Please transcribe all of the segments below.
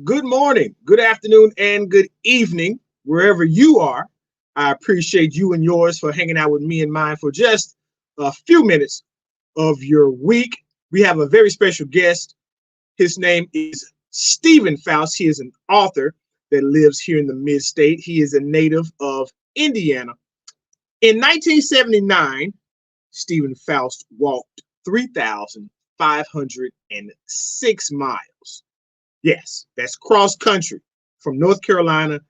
Good morning, good afternoon, and good evening, wherever you are. I appreciate you and yours for hanging out with me and mine for just a few minutes of your week. We have a very special guest. His name is Stephen Faust. He is an author that lives here in the mid-state. He is a native of Indiana. In 1979, Stephen Faust walked 3,506 miles. Yes, that's cross country from North Carolina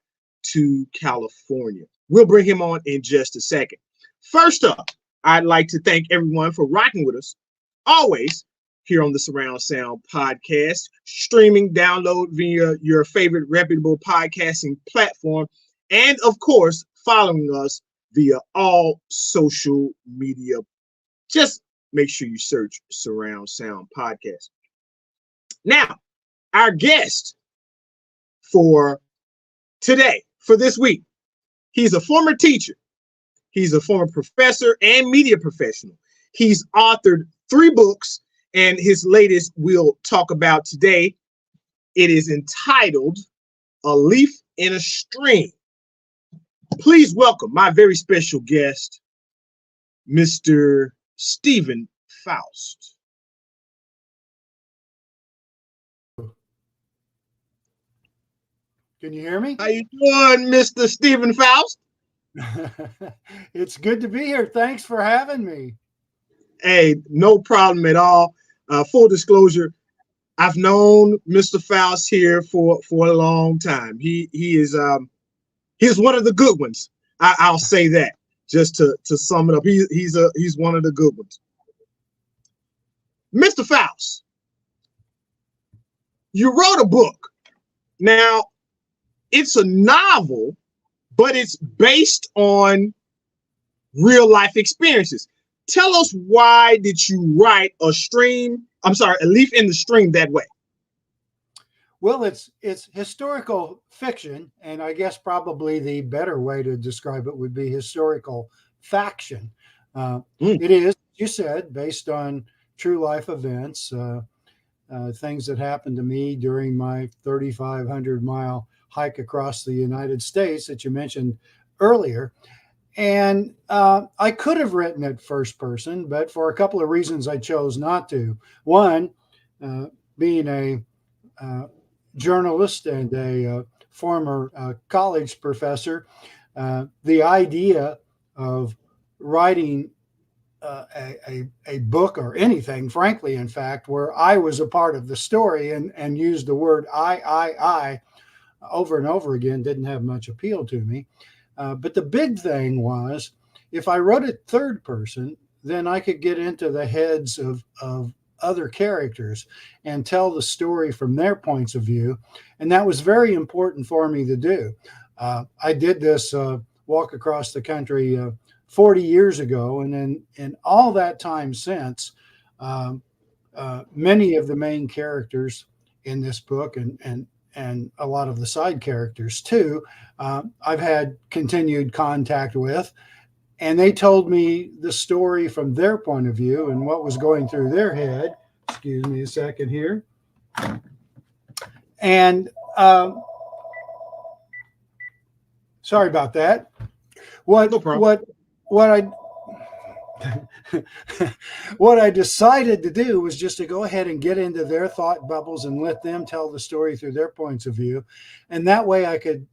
to California. We'll bring him on in just a second. First up, I'd like to thank everyone for rocking with us always here on the Surround Sound podcast, streaming, download via your favorite reputable podcasting platform, and of course, following us via all social media. Just make sure you search Surround Sound podcast. Now, our guest for today, for this week, he's a former teacher. He's a former professor and media professional. He's authored 3 books, and his latest we'll talk about today. It is entitled A Leaf in a Stream. Please welcome my very special guest, Mr. Stephen Faust. Can you hear me? How you doing, Mr. Stephen Faust? It's good to be here. Thanks for having me. Hey, no problem at all. Full disclosure, I've known Mr. Faust here for a long time. He's one of the good ones. I'll say that just to sum it up. He's one of the good ones. Mr. Faust, you wrote a book. Now, it's a novel, but it's based on real life experiences. Tell us, why did you write a leaf in the stream that way? Well, it's historical fiction, and I guess probably the better way to describe it would be historical faction. It is, you said, based on true life events, things that happened to me during my 3,500-mile hike across the United States that you mentioned earlier. And I could have written it first person, but for a couple of reasons I chose not to. One, being a journalist and a former college professor, the idea of writing a book or anything, frankly, in fact, where I was a part of the story and used the word I over and over again didn't have much appeal to me. But the big thing was, if I wrote it third person, then I could get into the heads of other characters and tell the story from their points of view. And that was very important for me to do. I did this walk across the country 40 years ago. And then in all that time since, many of the main characters in this book and a lot of the side characters too, I've had continued contact with, and they told me the story from their point of view and what was going through their head. Excuse me a second here. And sorry about that. What I decided to do was just to go ahead and get into their thought bubbles and let them tell the story through their points of view, and that way I could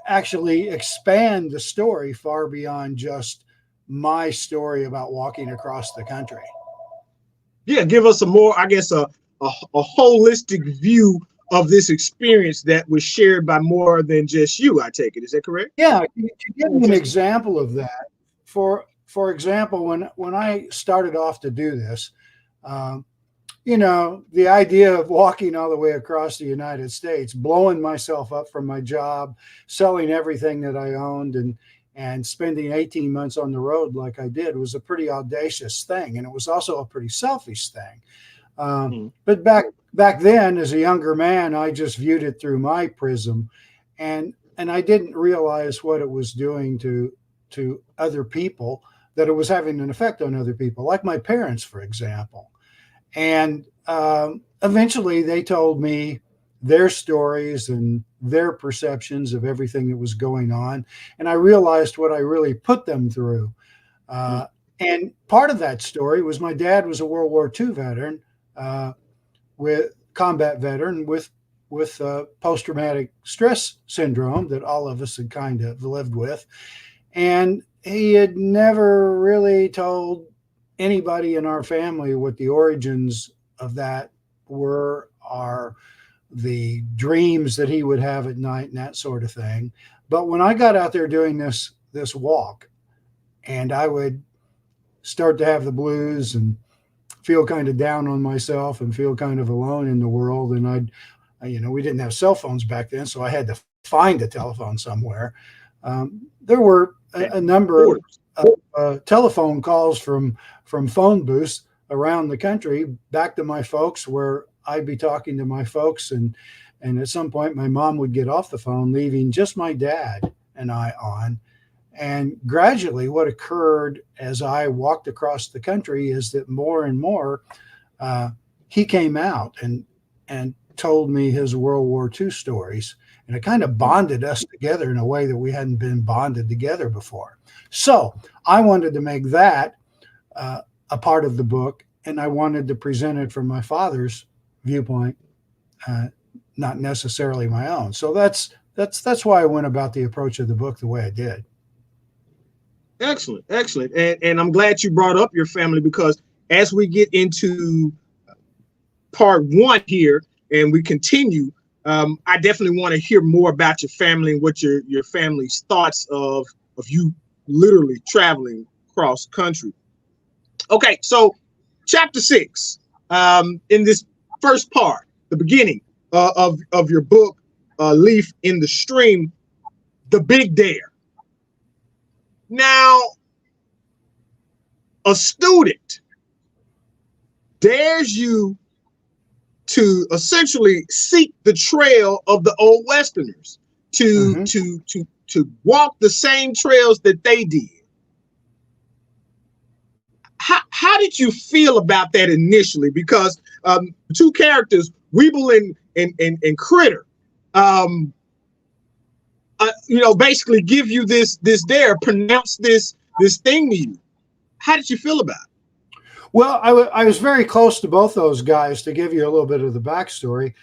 actually expand the story far beyond just my story about walking across the country. Yeah, give us a more, I guess, a holistic view of this experience that was shared by more than just you, I take it. Is that correct? Yeah, to give you an example of that, for example, when I started off to do this, the idea of walking all the way across the United States, blowing myself up from my job, selling everything that I owned, and spending 18 months on the road like I did was a pretty audacious thing. And it was also a pretty selfish thing. But back then, as a younger man, I just viewed it through my prism. And I didn't realize what it was doing to other people, that it was having an effect on other people, like my parents, for example. And eventually they told me their stories and their perceptions of everything that was going on. And I realized what I really put them through. Mm. Uh, and part of that story was my dad was a World War II veteran, with combat veteran with post-traumatic stress syndrome that all of us had kind of lived with. And he had never really told anybody in our family what the origins of that were, or the dreams that he would have at night and that sort of thing. But when I got out there doing this walk, and I would start to have the blues and feel kind of down on myself and feel kind of alone in the world, and we didn't have cell phones back then, so I had to find a telephone somewhere. There were a number of telephone calls from phone booths around the country back to my folks, where I'd be talking to my folks, and at some point my mom would get off the phone, leaving just my dad and I on. And gradually, what occurred as I walked across the country is that more and more he came out and told me his World War II stories, and it kind of bonded us together in a way that we hadn't been bonded together before. So I wanted to make that a part of the book, and I wanted to present it from my father's viewpoint, not necessarily my own. So that's why I went about the approach of the book the way I did. Excellent, excellent. And I'm glad you brought up your family, because as we get into part one here and we continue, I definitely want to hear more about your family and what your family's thoughts of you literally traveling cross country. Okay, so chapter 6, in this first part, the beginning of your book, Leaf in the Stream, the Big Dare. Now, a student dares you to essentially seek the trail of the old Westerners, to walk the same trails that they did. How did you feel about that initially? Because two characters, Weeble and Critter, basically give you this dare, pronounce this thing to you. How did you feel about it? Well, I was very close to both those guys. To give you a little bit of the backstory,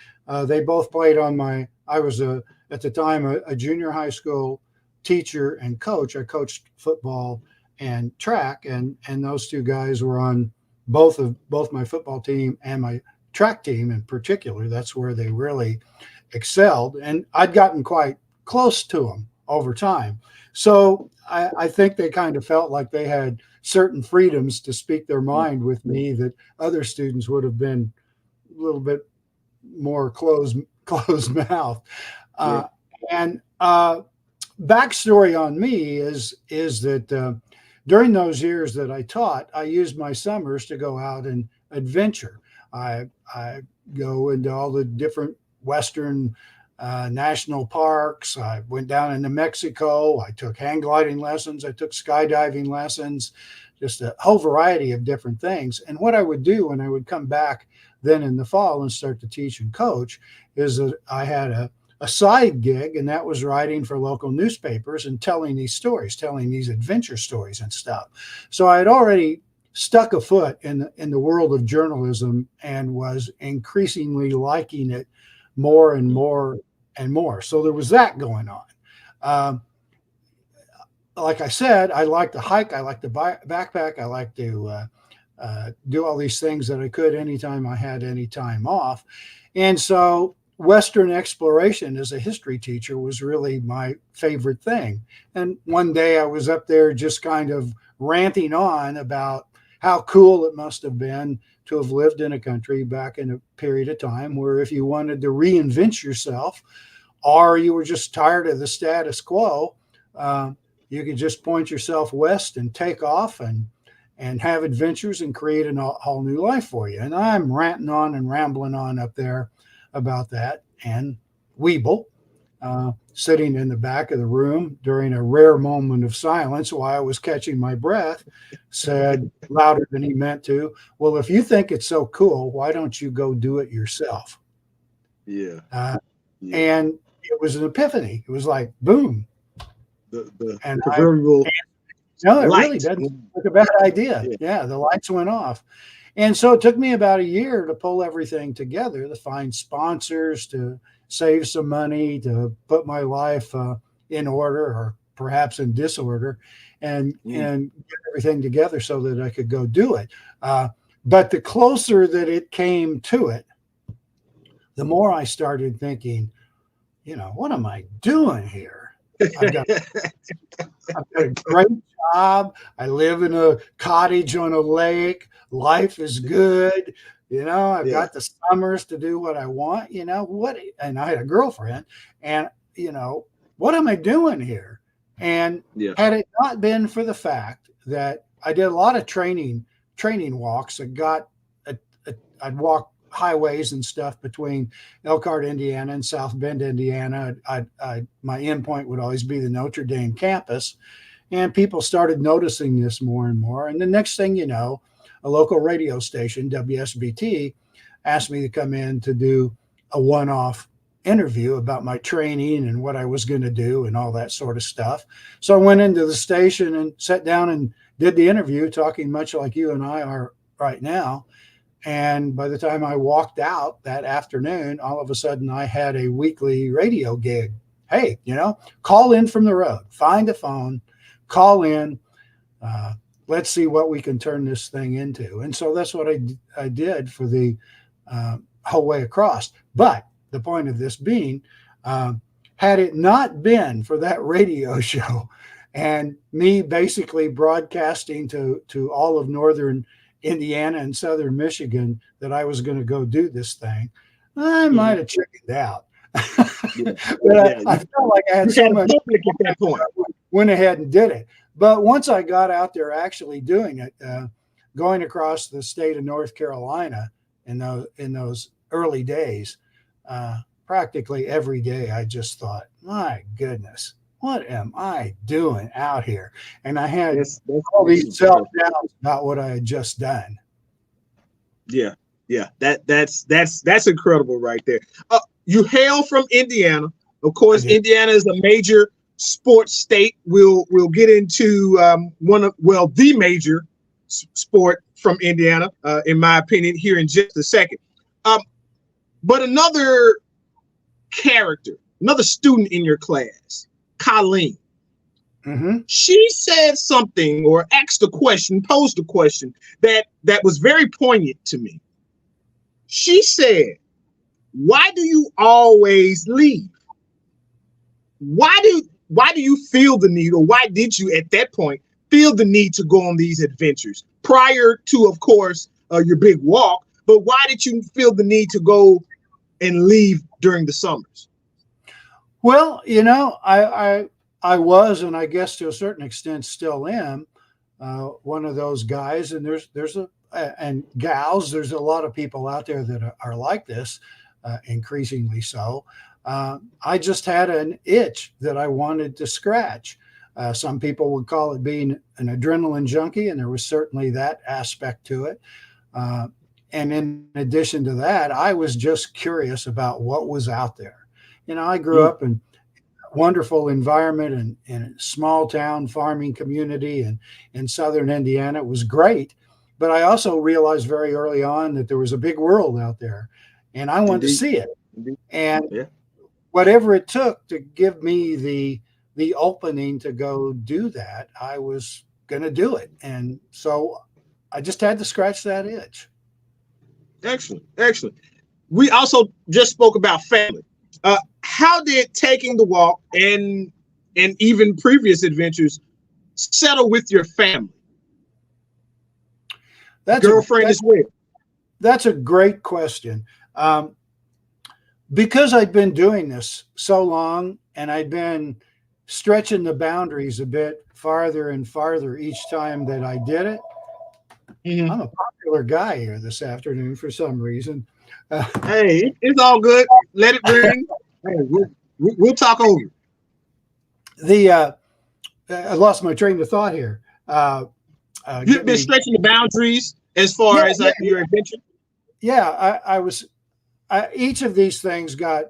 they both played on I was at the time a junior high school teacher and coach. I coached football and track, and those two guys were on both my football team and my track team in particular. That's where they really excelled, and I'd gotten quite close to them over time. So I think they kind of felt like they had certain freedoms to speak their mind with me that other students would have been a little bit more closed mouth. And backstory on me is that during those years that I taught, I used my summers to go out and adventure. I go into all the different Western national parks. I went down into Mexico. I took hang gliding lessons. I took skydiving lessons, just a whole variety of different things. And what I would do when I would come back then in the fall and start to teach and coach is that I had a side gig, and that was writing for local newspapers and telling these stories, telling these adventure stories and stuff. So I had already stuck a foot in the world of journalism and was increasingly liking it more and more and more. So there was that going on. Like I said, I like to hike. I like to backpack. I like to do all these things that I could anytime I had any time off. And so Western exploration as a history teacher was really my favorite thing. And one day I was up there just kind of ranting on about how cool it must have been to have lived in a country back in a period of time where if you wanted to reinvent yourself, or you were just tired of the status quo, you could just point yourself west and take off and have adventures and create a whole new life for you. And I'm ranting on and rambling on up there about that. And Weeble, sitting in the back of the room during a rare moment of silence while I was catching my breath, said louder than he meant to, "Well, if you think it's so cool, why don't you go do it yourself?" Yeah. Yeah. And it was an epiphany. It was like, boom. The And proverbial no, it really light. doesn't look a bad idea. Yeah, the lights went off. And so it took me about a year to pull everything together, to find sponsors, to save some money, to put my life in order, or perhaps in disorder, and get everything together so that I could go do it. But the closer that it came to it, the more I started thinking, what am I doing here? I've got a great job. I live in a cottage on a lake. Life is good. I've got the summers to do what I want. And I had a girlfriend. And, what am I doing here? And had it not been for the fact that I did a lot of training walks, I'd walk highways and stuff between Elkhart, Indiana and South Bend, Indiana. My endpoint would always be the Notre Dame campus. And people started noticing this more and more. And the next thing you know, a local radio station, WSBT, asked me to come in to do a one-off interview about my training and what I was going to do and all that sort of stuff. So I went into the station and sat down and did the interview, talking much like you and I are right now. And by the time I walked out that afternoon, all of a sudden I had a weekly radio gig. Hey, call in from the road, find a phone, call in. Let's see what we can turn this thing into. And so that's what I did for the whole way across. But the point of this being, had it not been for that radio show and me basically broadcasting to all of northern Indiana and southern Michigan that I was going to go do this thing, I might have chickened out. But I felt like I had so much at that point. Went ahead and did it. But once I got out there actually doing it, going across the state of North Carolina in those early days, practically every day, I just thought, my goodness, what am I doing out here? And I had all these self-doubts about what I had just done. Yeah. That's incredible right there. You hail from Indiana. Of course, Indiana is a major sports state. We'll get into the major sport from Indiana, in my opinion, here in just a second. But another student in your class, Colleen, she said something or posed a question that was very poignant to me. She said, "Why do you always leave? Why do you feel the need, or why did you at that point feel the need to go on these adventures prior to, of course, your big walk? But why did you feel the need to go and leave during the summers?" Well, I was, and I guess to a certain extent still am, one of those guys, and and gals. There's a lot of people out there that are like this, increasingly so. I just had an itch that I wanted to scratch. Some people would call it being an adrenaline junkie, and there was certainly that aspect to it. And in addition to that, I was just curious about what was out there. I grew up in a wonderful environment in a small town farming community in southern Indiana. It was great, but I also realized very early on that there was a big world out there, and I wanted to see it. And whatever it took to give me the opening to go do that, I was going to do it. And so I just had to scratch that itch. Excellent. We also just spoke about family. How did taking the walk and even previous adventures settle with your family? That's girlfriend as well. That's a great question. Because I'd been doing this so long, and I'd been stretching the boundaries a bit farther and farther each time that I did it. I'm a popular guy here this afternoon for some reason. Hey, it's all good. Let it ring. We'll talk over. I lost my train of thought here. You've been stretching the boundaries as far as your adventure. Yeah, I was. Each of these things got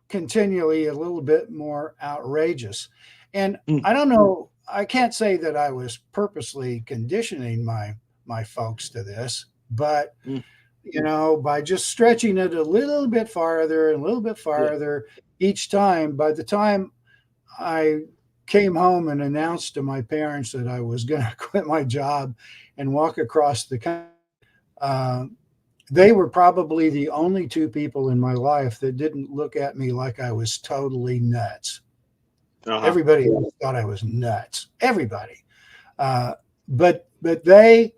continually a little bit more outrageous, and I don't know. I can't say that I was purposely conditioning my folks to this, but by just stretching it a little bit farther and a little bit farther each time, by the time I came home and announced to my parents that I was going to quit my job and walk across the country, they were probably the only two people in my life that didn't look at me like I was totally nuts. Everybody else thought I was nuts. Everybody. But they,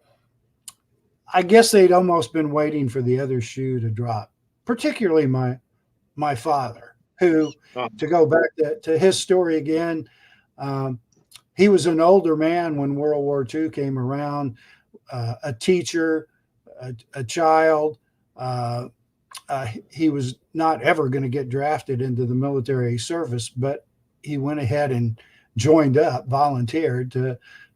I guess they'd almost been waiting for the other shoe to drop, particularly my father, who, to go back to his story again, he was an older man when World War II came around, a teacher, a child. He was not ever going to get drafted into the military service, but he went ahead and joined up, volunteered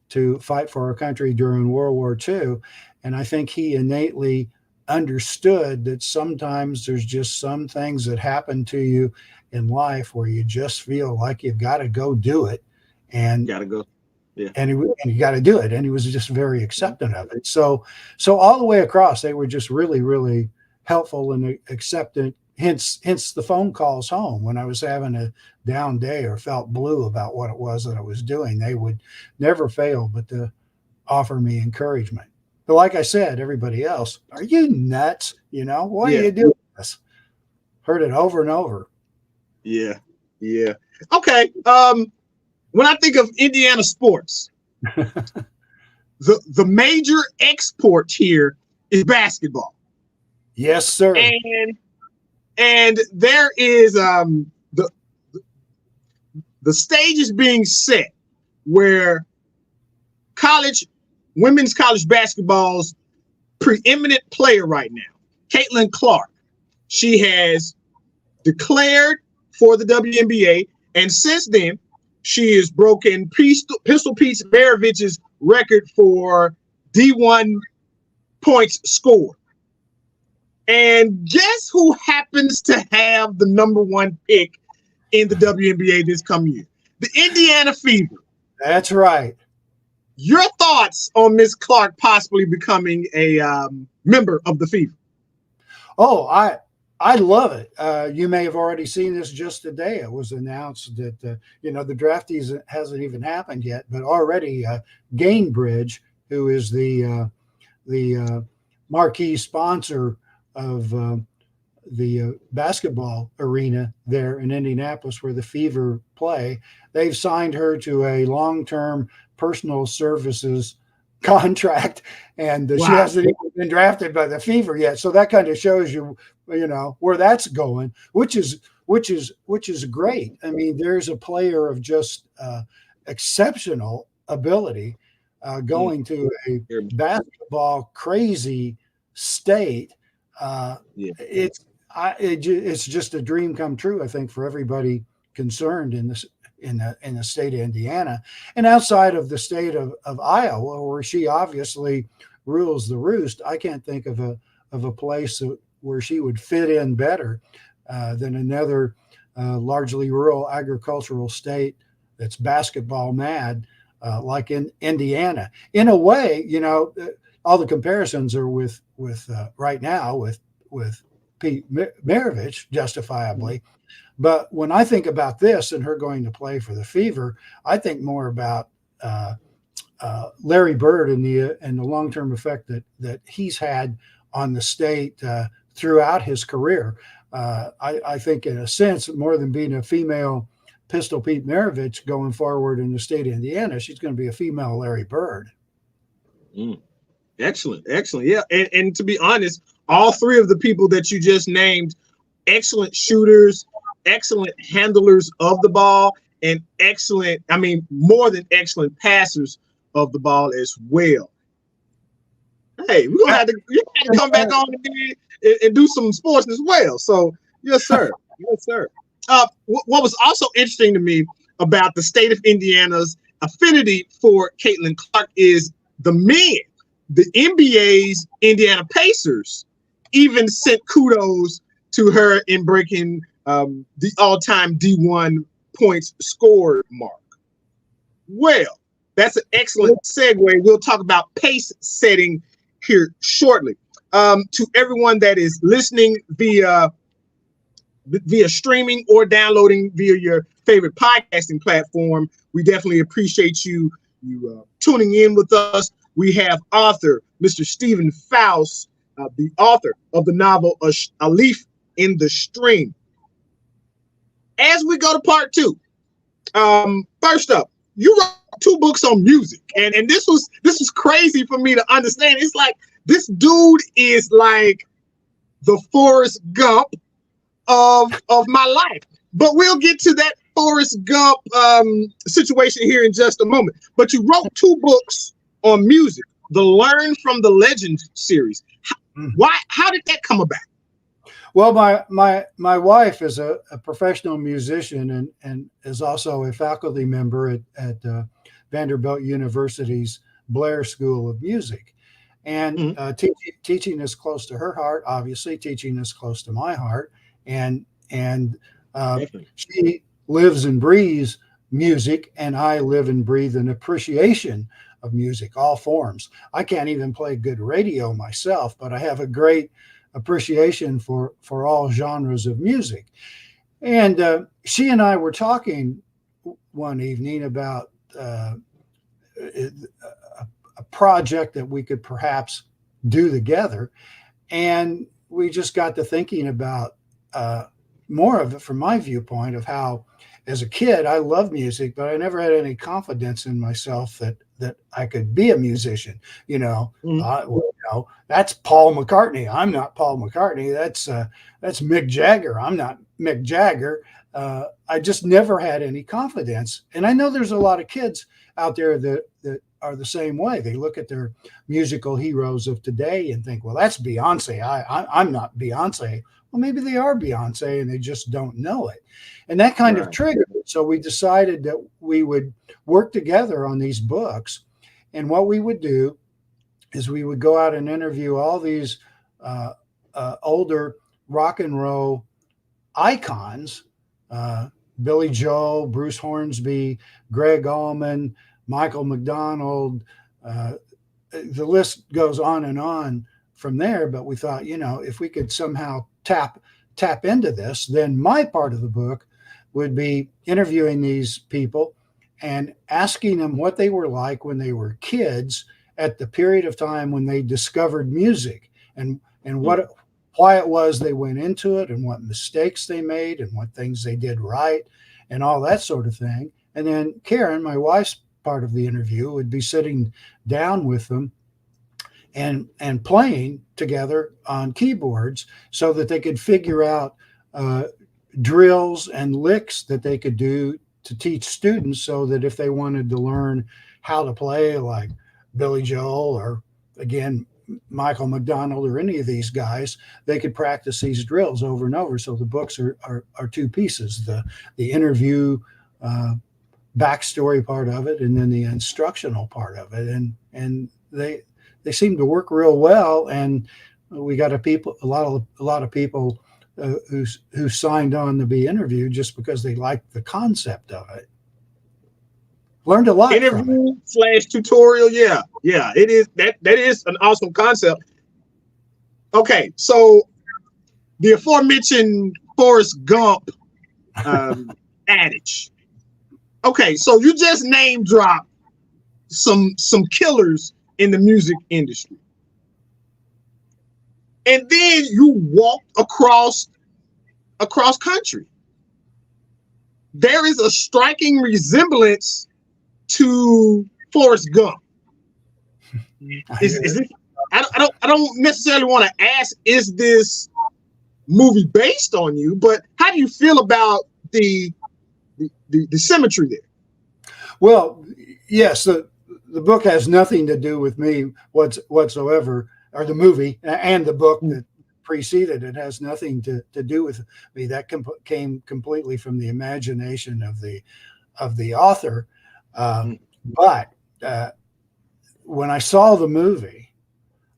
to fight for our country during World War II. And I think he innately understood that sometimes there's just some things that happen to you in life where you just feel like you've got to go do it. And got to go. Yeah. And you got to do it. And he was just very accepting of it. So all the way across, they were just really, really helpful and acceptant. Hence the phone calls home when I was having a down day or felt blue about what it was that I was doing. They would never fail but to offer me encouragement. But like I said, everybody else, are you nuts? Why are you doing this? Heard it over and over. Yeah. Yeah. Okay. When I think of Indiana sports, the major export here is basketball. Yes, sir. And there is the stage is being set where women's college basketball's preeminent player right now, Caitlin Clark, she has declared for the WNBA, and since then she has broken Pistol Pete Maravich's record for D1 points scored. And guess who happens to have the #1 pick in the WNBA this coming year? The Indiana Fever. That's right. Your thoughts on Miss Clark possibly becoming a member of the Fever? Oh, I love it. You may have already seen this just today. It was announced that the draftees hasn't even happened yet, but already Gainbridge, who is the marquee sponsor of the basketball arena there in Indianapolis where the Fever play, they've signed her to a long-term personal services contract, and she hasn't even been drafted by the Fever yet. So that kind of shows you, where that's going, which is great. I mean, there's a player of just exceptional ability going to a basketball crazy state. It's just a dream come true, I think, for everybody concerned in the state of Indiana, and outside of the state of Iowa, where she obviously rules the roost. I can't think of a place where she would fit in better than another largely rural agricultural state that's basketball mad, like in Indiana. In a way, all the comparisons are with right now with Pete Maravich, justifiably. But when I think about this and her going to play for the Fever, I think more about Larry Bird and the long-term effect that he's had on the state throughout his career. I think, in a sense, more than being a female Pistol Pete Maravich going forward in the state of Indiana, she's going to be a female Larry Bird. Excellent. Yeah. And to be honest, all three of the people that you just named, excellent shooters, excellent handlers of the ball, and more than excellent passers of the ball as well. Hey, you have to come back on and do some sports as well. So, yes, sir. Yes, sir. What was also interesting to me about the state of Indiana's affinity for Caitlin Clark is the men. The NBA's Indiana Pacers even sent kudos to her in breaking the all-time D1 points scored mark. Well, that's an excellent segue. We'll talk about pace setting here shortly. To everyone that is listening via streaming or downloading via your favorite podcasting platform, we definitely appreciate you tuning in with us. We have author Mr. Stephen Faust, the author of the novel A Leaf in the Stream. As we go to part two, first up, you wrote 2 books on music, and this was crazy for me to understand. It's like this dude is like the Forrest Gump of my life. But we'll get to that Forrest Gump situation here in just a moment. But you wrote 2 books on music, the Learn from the Legends series. How did that come about? Well, my wife is a professional musician and is also a faculty member at Vanderbilt University's Blair School of Music. And teaching is close to her heart, obviously. Teaching is close to my heart. And she lives and breathes music, and I live and breathe an appreciation of music, all forms. I can't even play good radio myself, but I have a great appreciation for all genres of music. And she and I were talking one evening about a project that we could perhaps do together. And we just got to thinking about more of it from my viewpoint of how, as a kid, I loved music, but I never had any confidence in myself that I could be a musician. That's Paul McCartney. I'm not Paul McCartney. That's Mick Jagger. I'm not Mick Jagger. I just never had any confidence. And I know there's a lot of kids out there that are the same way. They look at their musical heroes of today and think, well, that's Beyonce. I'm not Beyonce. Well, maybe they are Beyonce and they just don't know it. And that kind of triggered it. So we decided that we would work together on these books. And what we would do is we would go out and interview all these older rock and roll icons, Billy Joel, Bruce Hornsby, Greg Allman, Michael McDonald. The list goes on and on from there. But we thought, if we could somehow tap into this, then my part of the book would be interviewing these people and asking them what they were like when they were kids at the period of time when they discovered music and why it was they went into it and what mistakes they made and what things they did right and all that sort of thing. And then Karen, my wife's part of the interview, would be sitting down with them and playing together on keyboards so that they could figure out drills and licks that they could do to teach students, so that if they wanted to learn how to play like Billy Joel or, again, Michael McDonald or any of these guys, they could practice these drills over and over. So the books are 2 pieces, the interview backstory part of it and then the instructional part of it. And they seem to work real well. And we got a lot of people who signed on to be interviewed just because they liked the concept of it. Learned a lot. Interview / tutorial. Yeah. It is that is an awesome concept. Okay, so the aforementioned Forrest Gump adage. Okay, so you just name dropped some killers in the music industry. And then you walked across country. There is a striking resemblance to Forrest Gump. Is this, I don't necessarily want to ask, is this movie based on you? But how do you feel about the symmetry there? Well, yes, the book has nothing to do with me whatsoever, or the movie and the book preceded. It has nothing to do with me. That came completely from the imagination of the author. But when I saw the movie,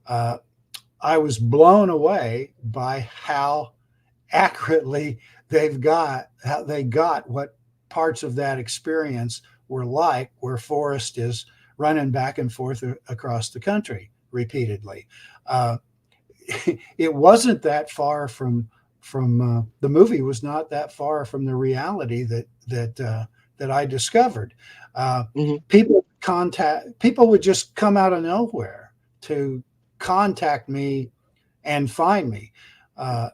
I was blown away by how accurately they got what parts of that experience were like, where Forrest is running back and forth across the country repeatedly. It wasn't that far from the movie was not that far from the reality that I discovered. People would just come out of nowhere to contact me and find me. And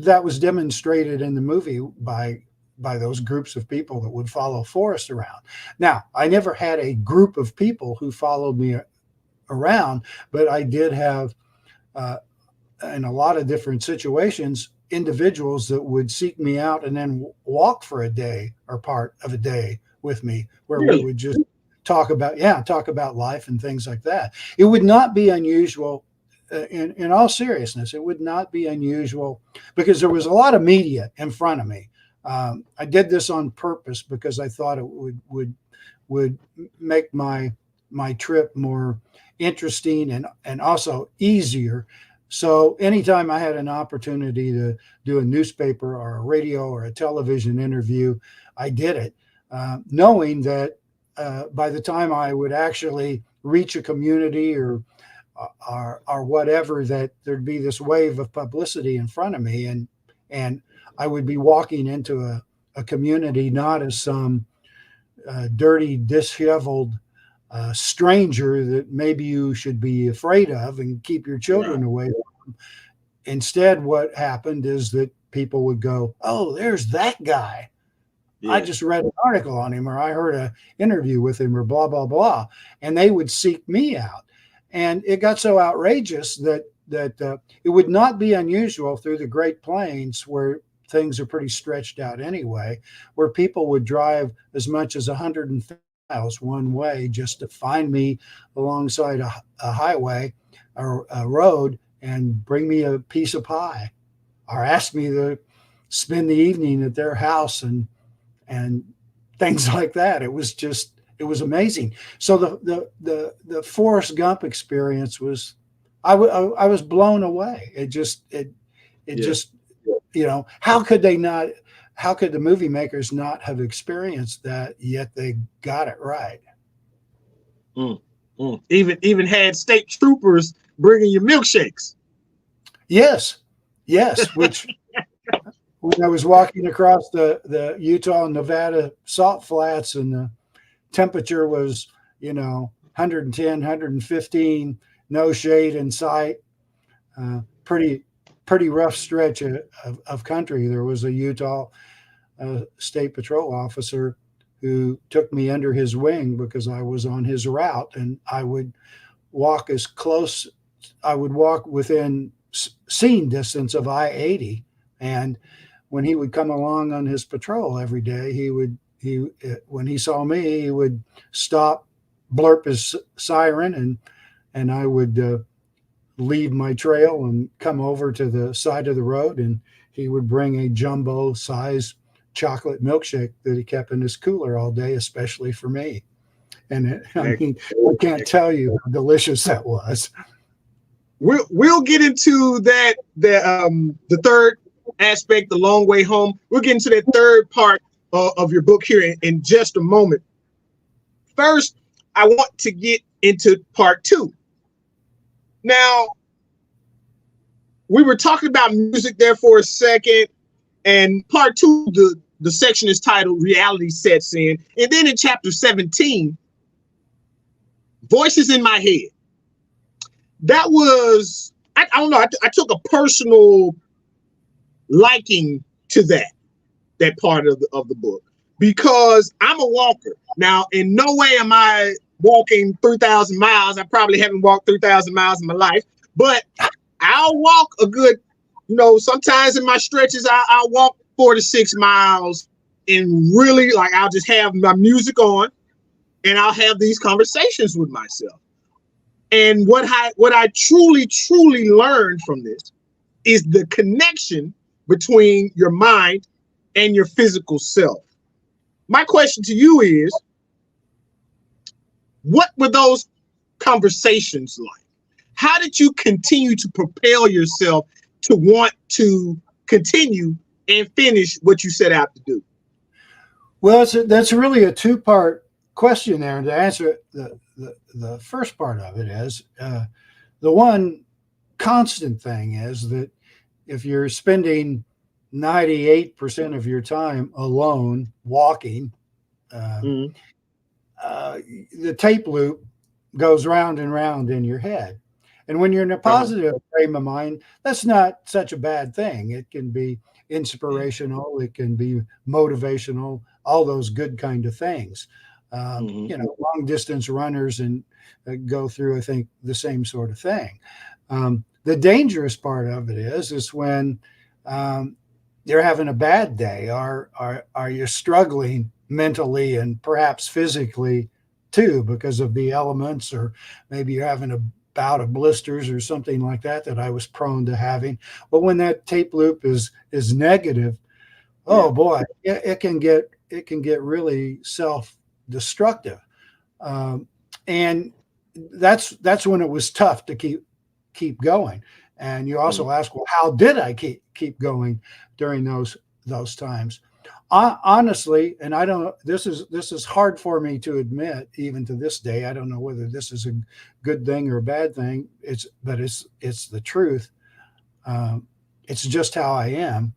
that was demonstrated in the movie by those groups of people that would follow Forrest around. Now, I never had a group of people who followed me around, but I did have, in a lot of different situations, individuals that would seek me out and then walk for a day or part of a day with me, where we would just talk about life and things like that. It would not be unusual. In all seriousness, it would not be unusual, because there was a lot of media in front of me. I did this on purpose because I thought it would make my trip more interesting and also easier. So anytime I had an opportunity to do a newspaper or a radio or a television interview, I did it, knowing that by the time I would actually reach a community or whatever, that there'd be this wave of publicity in front of me, and I would be walking into a community not as some dirty, disheveled stranger that maybe you should be afraid of and keep your children away from. Instead, what happened is that people would go, "Oh, there's that guy. I just read an article on him, or I heard an interview with him, or blah, blah, blah." And they would seek me out. And it got so outrageous that it would not be unusual through the Great Plains, where things are pretty stretched out anyway, where people would drive as much as 150 miles one way just to find me alongside a highway or a road and bring me a piece of pie, or ask me to spend the evening at their house and things like that. It was amazing. So the Forrest Gump experience was, I was blown away. It just, how could the movie makers not have experienced that, yet they got it right? Even had state troopers bringing you milkshakes. Yes, which when I was walking across the Utah and Nevada salt flats, and the temperature was, 110, 115, no shade in sight, pretty rough stretch of country. There was a Utah State Patrol officer who took me under his wing because I was on his route, and I would walk within scene distance of I-80. And when he would come along on his patrol every day, when he saw me, he would stop, blurp his siren, and I would leave my trail and come over to the side of the road, and he would bring a jumbo size chocolate milkshake that he kept in his cooler all day, especially for me. And I can't tell you how delicious that was. We'll get into that, the third aspect, the long way home. We'll get into that third part of your book here in just a moment. First, I want to get into part two. Now, we were talking about music there for a second, and part two, the section is titled Reality Sets In. And then in chapter 17, Voices in My Head. That was, I don't know, I took a personal liking to that part of the book, because I'm a walker. Now, in no way am I walking 3,000 miles. I probably haven't walked 3,000 miles in my life, but I'll walk a good, sometimes in my stretches, I'll walk 4 to 6 miles, and really, I'll just have my music on, and I'll have these conversations with myself. And what I truly learned from this is the connection between your mind and your physical self. My question to you is, what were those conversations like? How did you continue to propel yourself to want to continue and finish what you set out to do? Well, that's really a two-part question there. And to answer the first part of it is the one constant thing is that if you're spending 98% of your time alone walking, Mm-hmm. the tape loop goes round and round in your head. And when you're in a positive frame of mind, that's not such a bad thing. It can be inspirational, it can be motivational, all those good kind of things. Long distance runners and go through, I think, the same sort of thing. The dangerous part of it is when you're having a bad day, are you struggling mentally and perhaps physically too because of the elements, or maybe you're having a bout of blisters or something like that I was prone to having. But when that tape loop is negative, oh boy, it can get really self-destructive, and that's when it was tough to keep going. And you also ask, well, how did I keep going during those times? Honestly, and I don't. This is hard for me to admit, even to this day. I don't know whether this is a good thing or a bad thing. It's the truth. It's just how I am.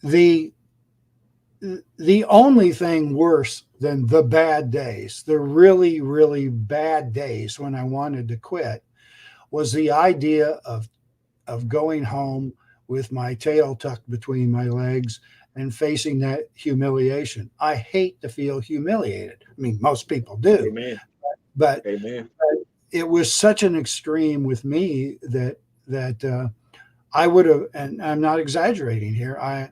The only thing worse than the bad days, the really, really bad days when I wanted to quit, was the idea of going home with my tail tucked between my legs and facing that humiliation. I hate to feel humiliated. I mean, most people do. Amen. But Amen. It was such an extreme with me that I would have, and I'm not exaggerating here, I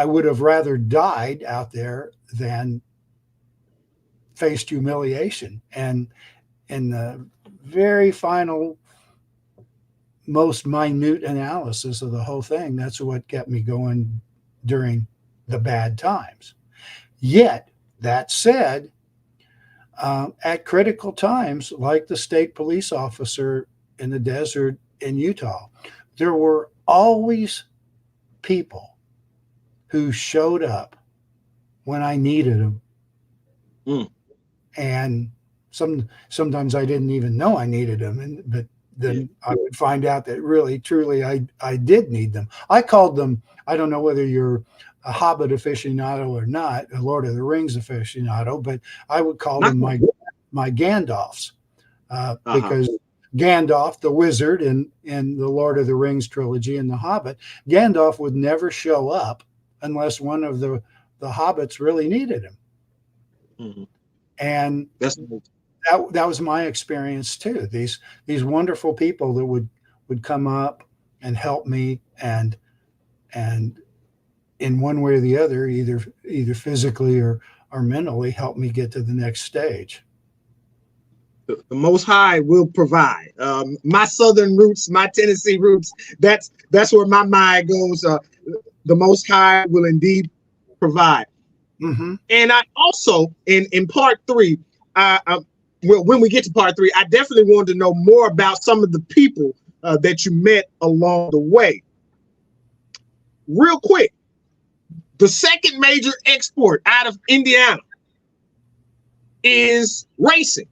would have rather died out there than faced humiliation. And in the very final, most minute analysis of the whole thing, that's what kept me going during the bad times. Yet, that said, at critical times, like the state police officer in the desert in Utah, there were always people who showed up when I needed them. And sometimes I didn't even know I needed them, but then I would find out that really, truly, I did need them. I called them, I don't know whether you're a Hobbit aficionado or not, a Lord of the Rings aficionado, but I would call them my Gandalfs, because Gandalf, the wizard in the Lord of the Rings trilogy and the Hobbit, Gandalf would never show up unless one of the hobbits really needed him. Mm-hmm. And that was my experience too. These wonderful people that would come up and help me and in one way or the other, either physically or mentally, help me get to the next stage. The Most High will provide. My Southern roots, my Tennessee roots, that's where my mind goes. The Most High will indeed provide. Mm-hmm. And I also, in part 3, when we get to part 3, I definitely wanted to know more about some of the people that you met along the way. Real quick, the second major export out of Indiana is racing.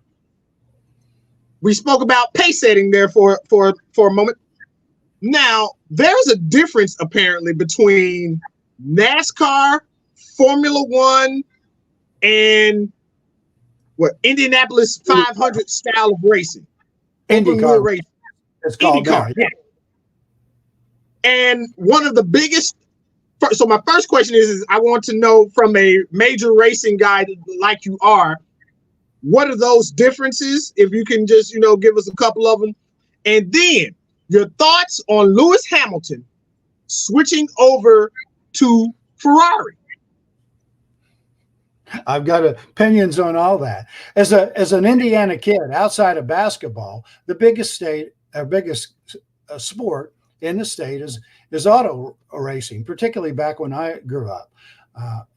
We spoke about pace setting there for a moment. Now, there's a difference apparently between NASCAR, Formula One, and Indianapolis 500 style of racing. IndyCar racing. It's called IndyCar, yeah. And one of the biggest. So my first question is I want to know from a major racing guy like you are, what are those differences? If you can just, give us a couple of them. And then your thoughts on Lewis Hamilton switching over to Ferrari. I've got opinions on all that. As an Indiana kid, outside of basketball, the biggest sport in the state is auto racing, particularly back when I grew up.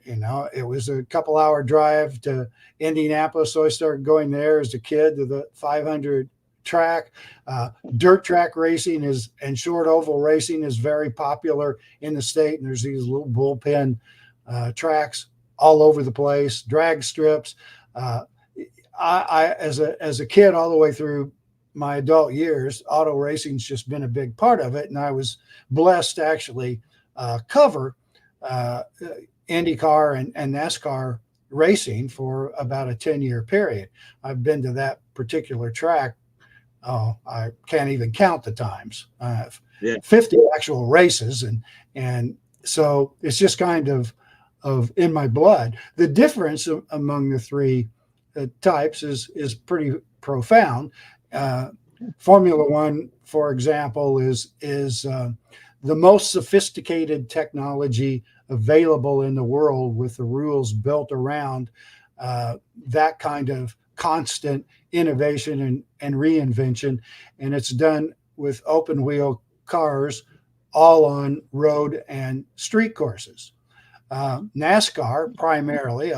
It was a couple hour drive to Indianapolis, so I started going there as a kid to the 500 track. Dirt track racing and short oval racing is very popular in the state, and there's these little bullpen tracks all over the place, drag strips. I as a kid all the way through my adult years, auto racing's just been a big part of it, and I was blessed to actually cover IndyCar and NASCAR racing for about a 10-year period. I've been to that particular track. Oh, I can't even count the times. 50 actual races, and so it's just kind of in my blood. The difference among the three types is pretty profound. Formula One, for example, is the most sophisticated technology available in the world, with the rules built around that kind of constant innovation and reinvention. And it's done with open wheel cars, all on road and street courses. NASCAR primarily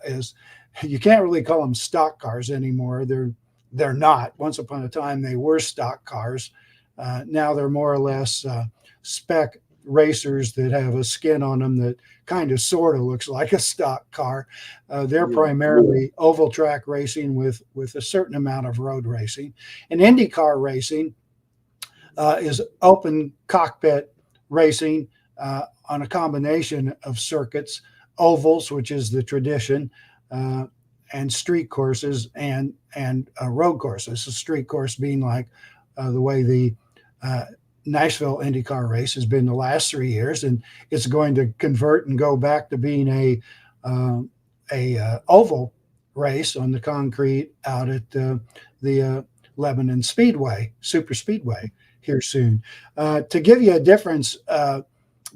is, you can't really call them stock cars anymore. They're not. Once upon a time, they were stock cars. Now they're more or less spec racers that have a skin on them that kind of sort of looks like a stock car. They're primarily oval track racing with a certain amount of road racing. And IndyCar racing is open cockpit racing on a combination of circuits, ovals, which is the tradition, and street courses and road courses. A street course being like the way the Nashville IndyCar race has been the last 3 years, and it's going to convert and go back to being a oval race on the concrete out at the Lebanon Speedway, Super Speedway, here soon. To give you a difference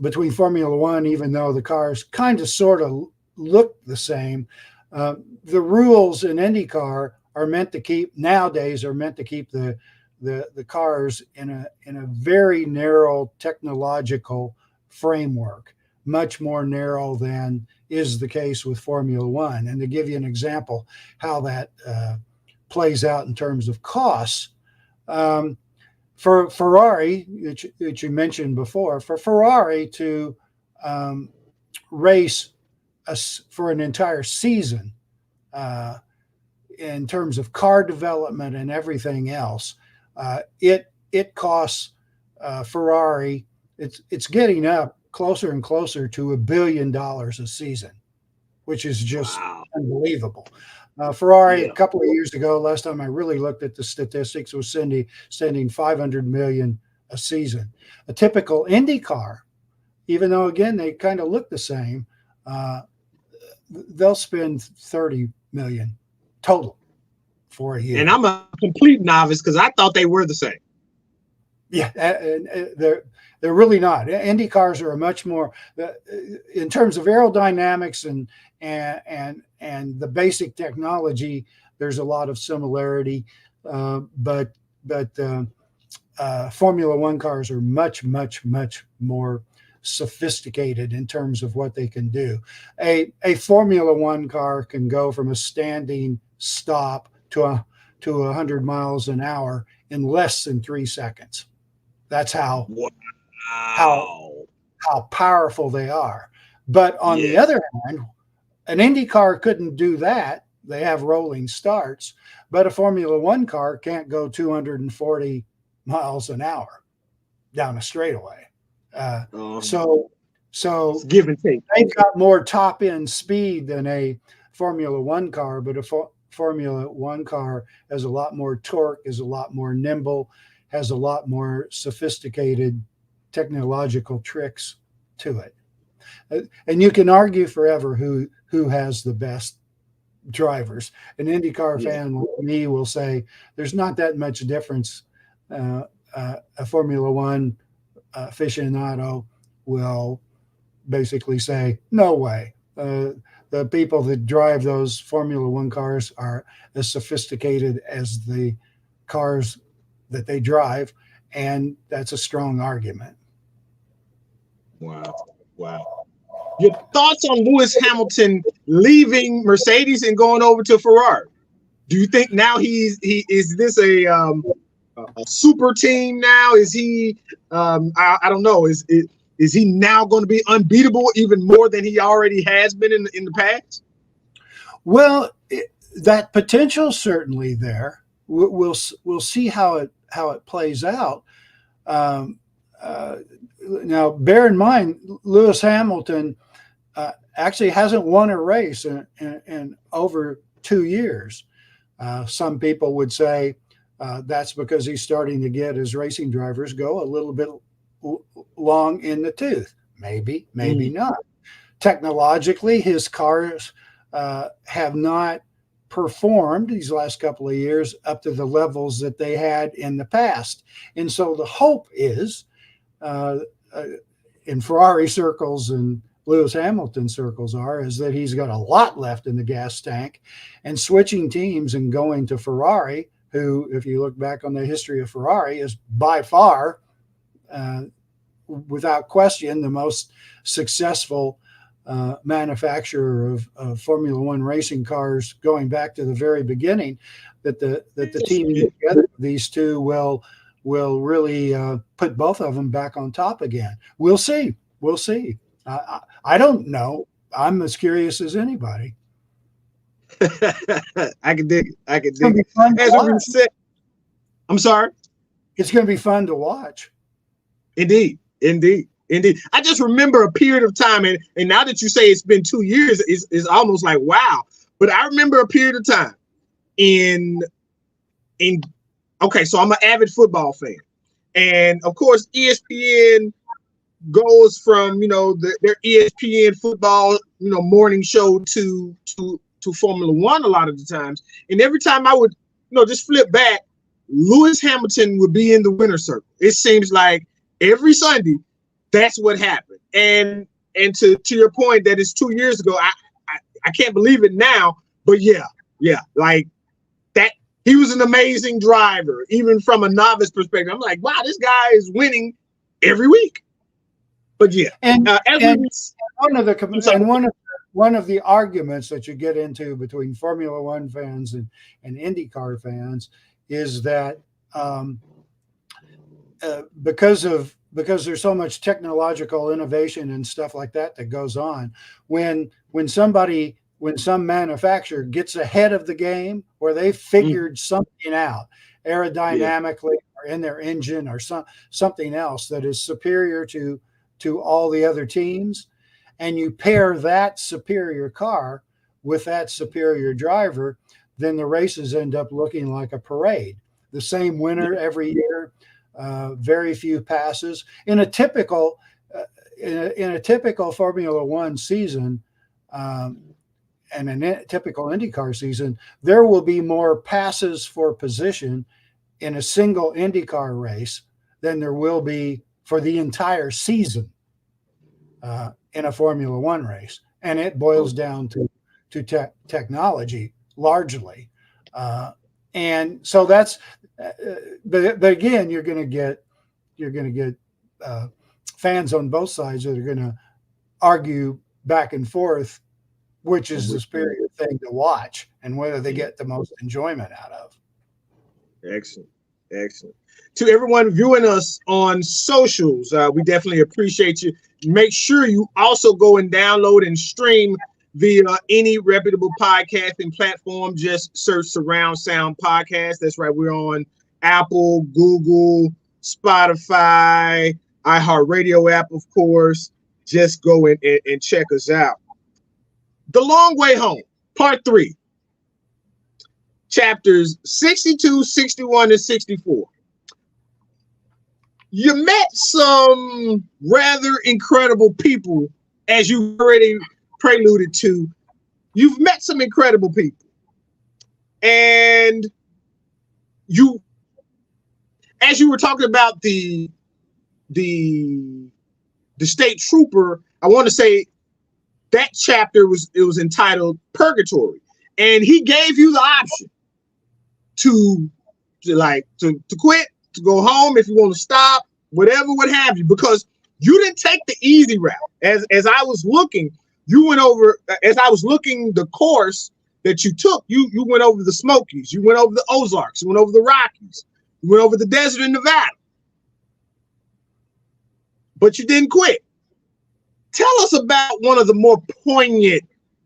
between Formula One, even though the cars kind of sort of look the same, the rules in IndyCar are meant to keep the cars in a very narrow technological framework, much more narrow than is the case with Formula One. And to give you an example how that plays out in terms of costs, for Ferrari, which you mentioned before, for Ferrari to race for an entire season in terms of car development and everything else, it costs Ferrari. It's getting up closer and closer to $1 billion a season, which is just unbelievable. Ferrari a couple of years ago, last time I really looked at the statistics, was sending 500 million a season. A typical Indy car, even though again they kind of look the same, they'll spend 30 million total for a year. And I'm a complete novice because I thought they were the same. Yeah, and they're really not. Indy cars are a much more, in terms of aerodynamics and the basic technology, there's a lot of similarity, but Formula One cars are much more sophisticated in terms of what they can do. A Formula One car can go from a standing stop to 100 miles an hour in less than 3 seconds. That's how powerful they are. But on the other hand, an Indy car couldn't do that. They have rolling starts, but a Formula One car can't go 240 miles an hour down a straightaway. So it's give and take. They've got more top end speed than a Formula One car, but a Formula One car has a lot more torque, is a lot more nimble, has a lot more sophisticated technological tricks to it. And you can argue forever who has the best drivers. An IndyCar fan like me will say there's not that much difference. A Formula One aficionado will basically say, no way. the people that drive those Formula One cars are as sophisticated as the cars that they drive, and that's a strong argument. Wow. Wow. Your thoughts on Lewis Hamilton leaving Mercedes and going over to Ferrari? Do you think now is this a super team now? Is he I don't know, is he now going to be unbeatable even more than he already has been in the past? Well, that potential certainly there. We'll see how it plays out. Now, bear in mind, Lewis Hamilton actually hasn't won a race in over 2 years. Some people would say that's because he's starting to get his racing drivers go a little bit long in the tooth. Maybe not. Technologically, his cars have not performed these last couple of years up to the levels that they had in the past. And so the hope is, in Ferrari circles and Lewis Hamilton circles is that he's got a lot left in the gas tank, and switching teams and going to Ferrari, who, if you look back on the history of Ferrari, is by far, without question, the most successful manufacturer of Formula One racing cars going back to the very beginning, that the team together, these two will really put both of them back on top again. We'll see. I don't know. I'm as curious as anybody. I can dig it. As we said, I'm sorry. It's going to be fun to watch. Indeed. I just remember a period of time, and now that you say it's been 2 years, it's almost like wow. But I remember a period of time okay, so I'm an avid football fan, and of course ESPN goes from their ESPN football morning show to Formula One a lot of the times, and every time I would just flip back, Lewis Hamilton would be in the winner's circle. It seems like every Sunday that's what happened, and to your point that it's 2 years ago, I can't believe it now, but yeah, like that. He was an amazing driver, even from a novice perspective. I'm like, wow, this guy is winning every week. But yeah, and one of the arguments that you get into between Formula One fans and IndyCar fans is that because there's so much technological innovation and stuff like that goes on, when some manufacturer gets ahead of the game, or they figured something out aerodynamically or in their engine or something else that is superior to all the other teams, and you pair that superior car with that superior driver, then the races end up looking like a parade. The same winner every year, very few passes. In a typical Formula One season, and a typical IndyCar season, there will be more passes for position in a single IndyCar race than there will be for the entire season in a Formula One race. And it boils down to technology largely. And so that's, but again, you're going to get fans on both sides that are going to argue back and forth which is the superior thing to watch and whether they get the most enjoyment out of. Excellent. To everyone viewing us on socials, we definitely appreciate you. Make sure you also go and download and stream via any reputable podcasting platform. Just search Surround Sound Podcast. That's right. We're on Apple, Google, Spotify, iHeartRadio app, of course. Just go and check us out. The Long Way Home, Part 3, chapters 62, 61, and 64. You met some rather incredible people, as you already preluded to. You've met some incredible people. And as you were talking about the state trooper, I want to say that chapter was entitled Purgatory, and he gave you the option to quit, to go home if you want to stop, whatever, what have you, because you didn't take the easy route. As I was looking, you went over. As I was looking the course that you took, you went over the Smokies, you went over the Ozarks, you went over the Rockies, you went over the desert in Nevada, but you didn't quit. Tell us about one of the more poignant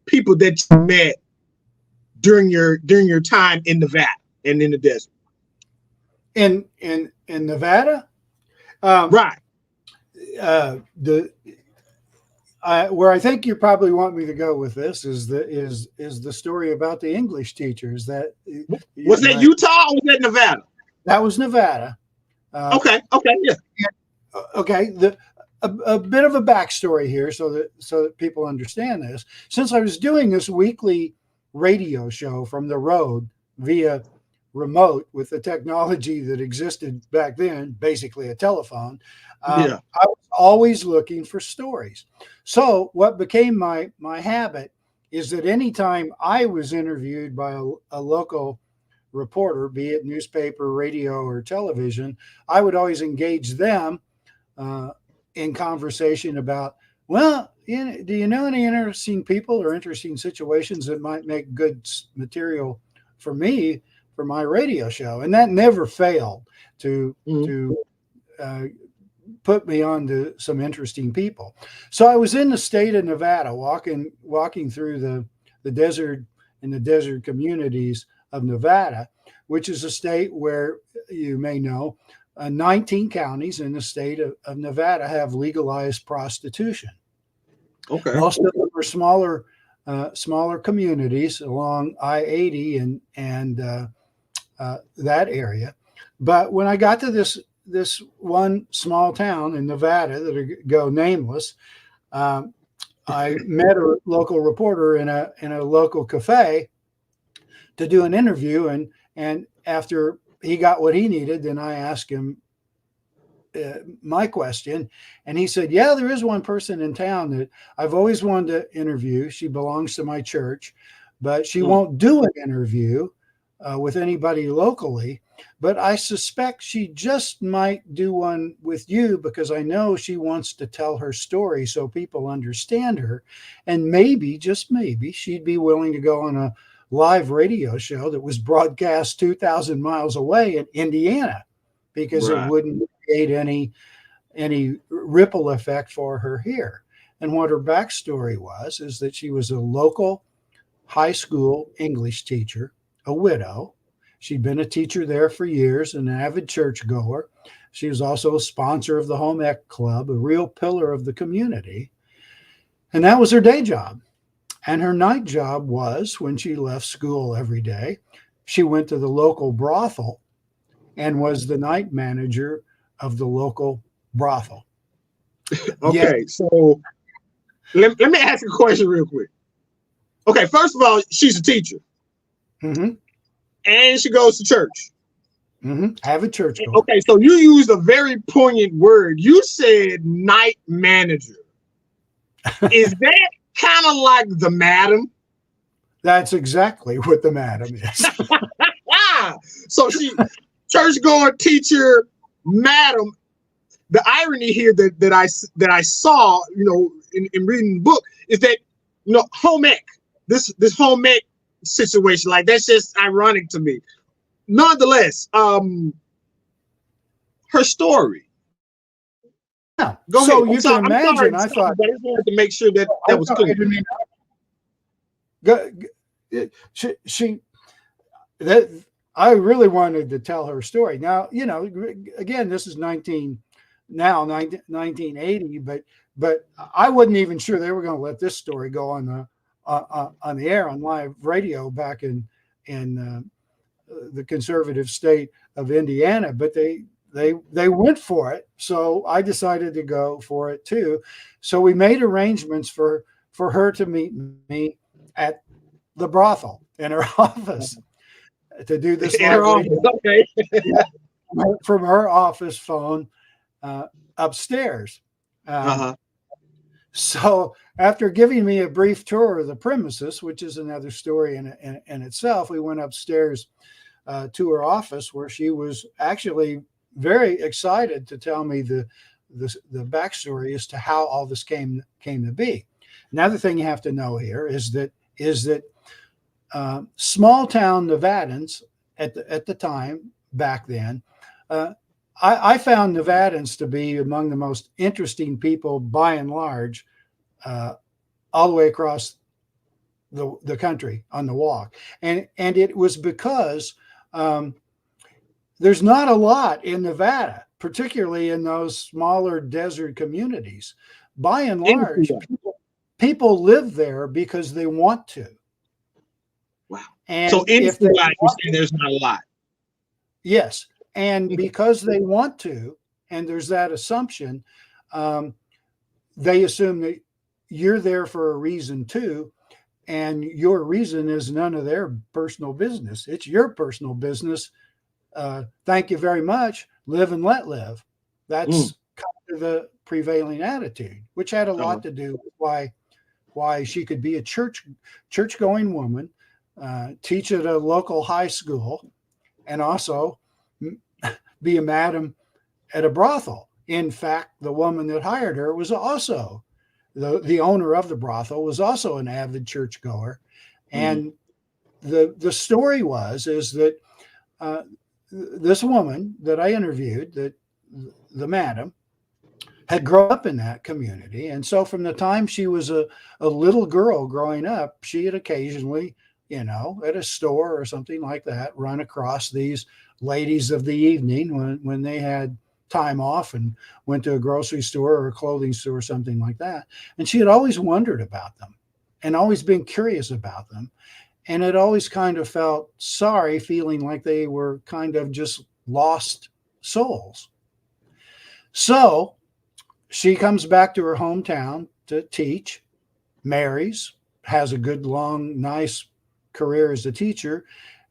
people that you met during your time in Nevada and in the desert. In Nevada, right? Where I think you probably want me to go with this is the story about the English teachers. That was that Utah or was that Nevada? That was Nevada. Okay, yeah. Okay, a bit of a backstory here so that people understand this. Since I was doing this weekly radio show from the road via remote with the technology that existed back then, basically a telephone, I was always looking for stories. So what became my habit is that anytime I was interviewed by a local reporter, be it newspaper, radio, or television, I would always engage them in conversation about, well, do you know any interesting people or interesting situations that might make good material for me for my radio show? And that never failed to put me on to some interesting people. So I was in the state of Nevada, walking through the desert and the desert communities of Nevada, which is a state where, you may know, 19 counties in the state of Nevada have legalized prostitution. Okay. Most of them are smaller communities along I-80 and that area. But when I got to this one small town in Nevada that go nameless, I met a local reporter in a local cafe to do an interview, and after he got what he needed, then I asked him my question, and he said, yeah, there is one person in town that I've always wanted to interview. She belongs to my church, but she won't do an interview with anybody locally, but I suspect she just might do one with you because I know she wants to tell her story so people understand her, and maybe, just maybe, she'd be willing to go on a live radio show that was broadcast 2,000 miles away in Indiana, because it wouldn't create any ripple effect for her here. And what her backstory is that she was a local high school English teacher, a widow. She'd been a teacher there for years, an avid churchgoer. She was also a sponsor of the Home Ec Club, a real pillar of the community. And that was her day job. And her night job was, when she left school every day, she went to the local brothel and was the night manager of the local brothel. Okay, so let me ask you a question real quick. Okay, first of all, she's a teacher. Mm-hmm. And she goes to church. Mm-hmm. Have a church going. Okay, so you used a very poignant word. You said night manager. Is that kind of like the madam? That's exactly what the madam is. So she, church-going teacher, madam. The irony here that I saw, in reading the book, is that home ec, this home ec situation, like, that's just ironic to me. Nonetheless, her story. Yeah. Go so ahead. You can imagine. I thought, but I just wanted to make sure that was clear. I really wanted to tell her story. Now, again, this is 1980, but I wasn't even sure they were going to let this story go on the air on live radio back in the conservative state of Indiana, but they went for it. So I decided to go for it too. So we made arrangements for her to meet me at the brothel in her office to do this live radio. Okay. From her office phone upstairs. So after giving me a brief tour of the premises, which is another story in itself, we went upstairs to her office where she was actually very excited to tell me the backstory as to how all this came to be. Another thing you have to know here is that small town Nevadans at the time back then, I found Nevadans to be among the most interesting people by and large, all the way across the country on the walk, and it was because there's not a lot in Nevada, particularly in those smaller desert communities. By and large, people live there because they want to. Wow. And so industry-wise, you're saying there's not a lot. Yes. And because they want to, and there's that assumption, they assume that you're there for a reason too. And your reason is none of their personal business. It's your personal business. Thank you very much. Live and let live. That's kind of the prevailing attitude, which had a lot to do with why she could be a church-going woman, teach at a local high school, and also be a madam at a brothel. In fact, the woman that hired her was also the owner of the brothel, was also an avid churchgoer. And the story is that this woman that I interviewed, that the madam, had grown up in that community. And so from the time she was a little girl growing up, she had occasionally, at a store or something like that, run across these ladies of the evening when they had time off and went to a grocery store or a clothing store or something like that. And she had always wondered about them and always been curious about them. And had always kind of felt sorry, feeling like they were kind of just lost souls. So she comes back to her hometown to teach, marries, has a good, long, nice career as a teacher,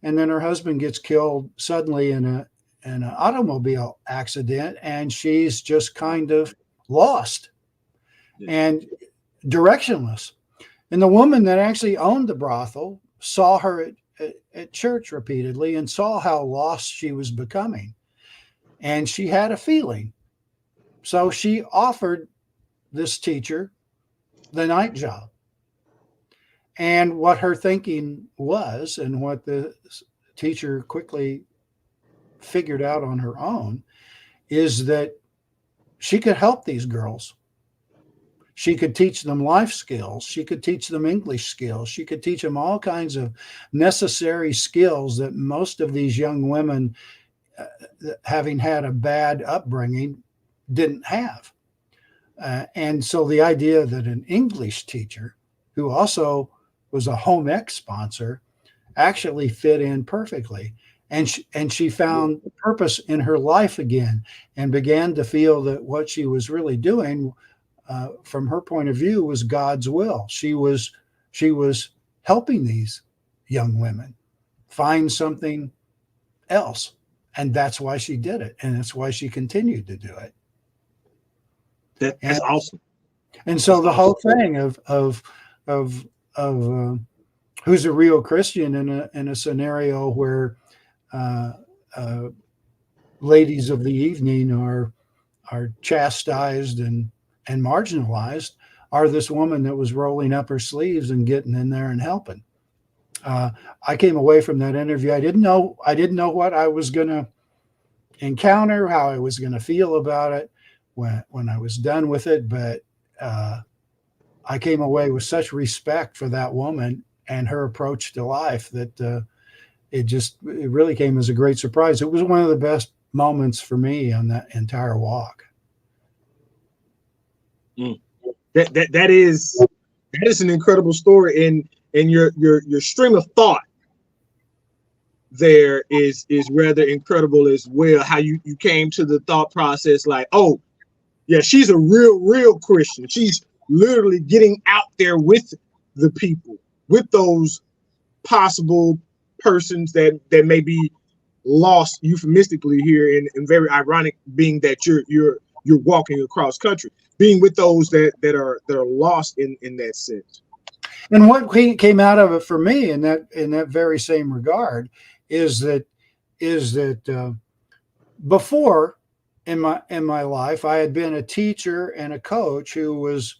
and then her husband gets killed suddenly in an automobile accident, and she's just kind of lost and directionless. And the woman that actually owned the brothel saw her at church repeatedly and saw how lost she was becoming. And she had a feeling. So she offered this teacher the night job. And what her thinking was, and what the teacher quickly figured out on her own, is that she could help these girls. She could teach them life skills. She could teach them English skills. She could teach them all kinds of necessary skills that most of these young women, having had a bad upbringing, didn't have. And so the idea that an English teacher, who also was a home ec sponsor, actually fit in perfectly. And she found purpose in her life again, and began to feel that what she was really doing, from her point of view, was God's will. She was helping these young women find something else. And that's why she did it. And that's why she continued to do it. That's awesome. And so the whole thing of who's a real Christian in a scenario where ladies of the evening are chastised and marginalized, are this woman that was rolling up her sleeves and getting in there and helping. I came away from that interview. I didn't know what I was going to encounter, how I was going to feel about it when I was done with it. But I came away with such respect for that woman and her approach to life that it really came as a great surprise. It was one of the best moments for me on that entire walk. That is an incredible story, and your stream of thought there is rather incredible as well. How you came to the thought process like, oh yeah, she's a real Christian. She's literally getting out there with the people, with those possible persons that may be lost, euphemistically here, and very ironic being that you're walking across country. being with those that are lost in that sense. And what came out of it for me in that very same regard is that before in my life I had been a teacher and a coach who was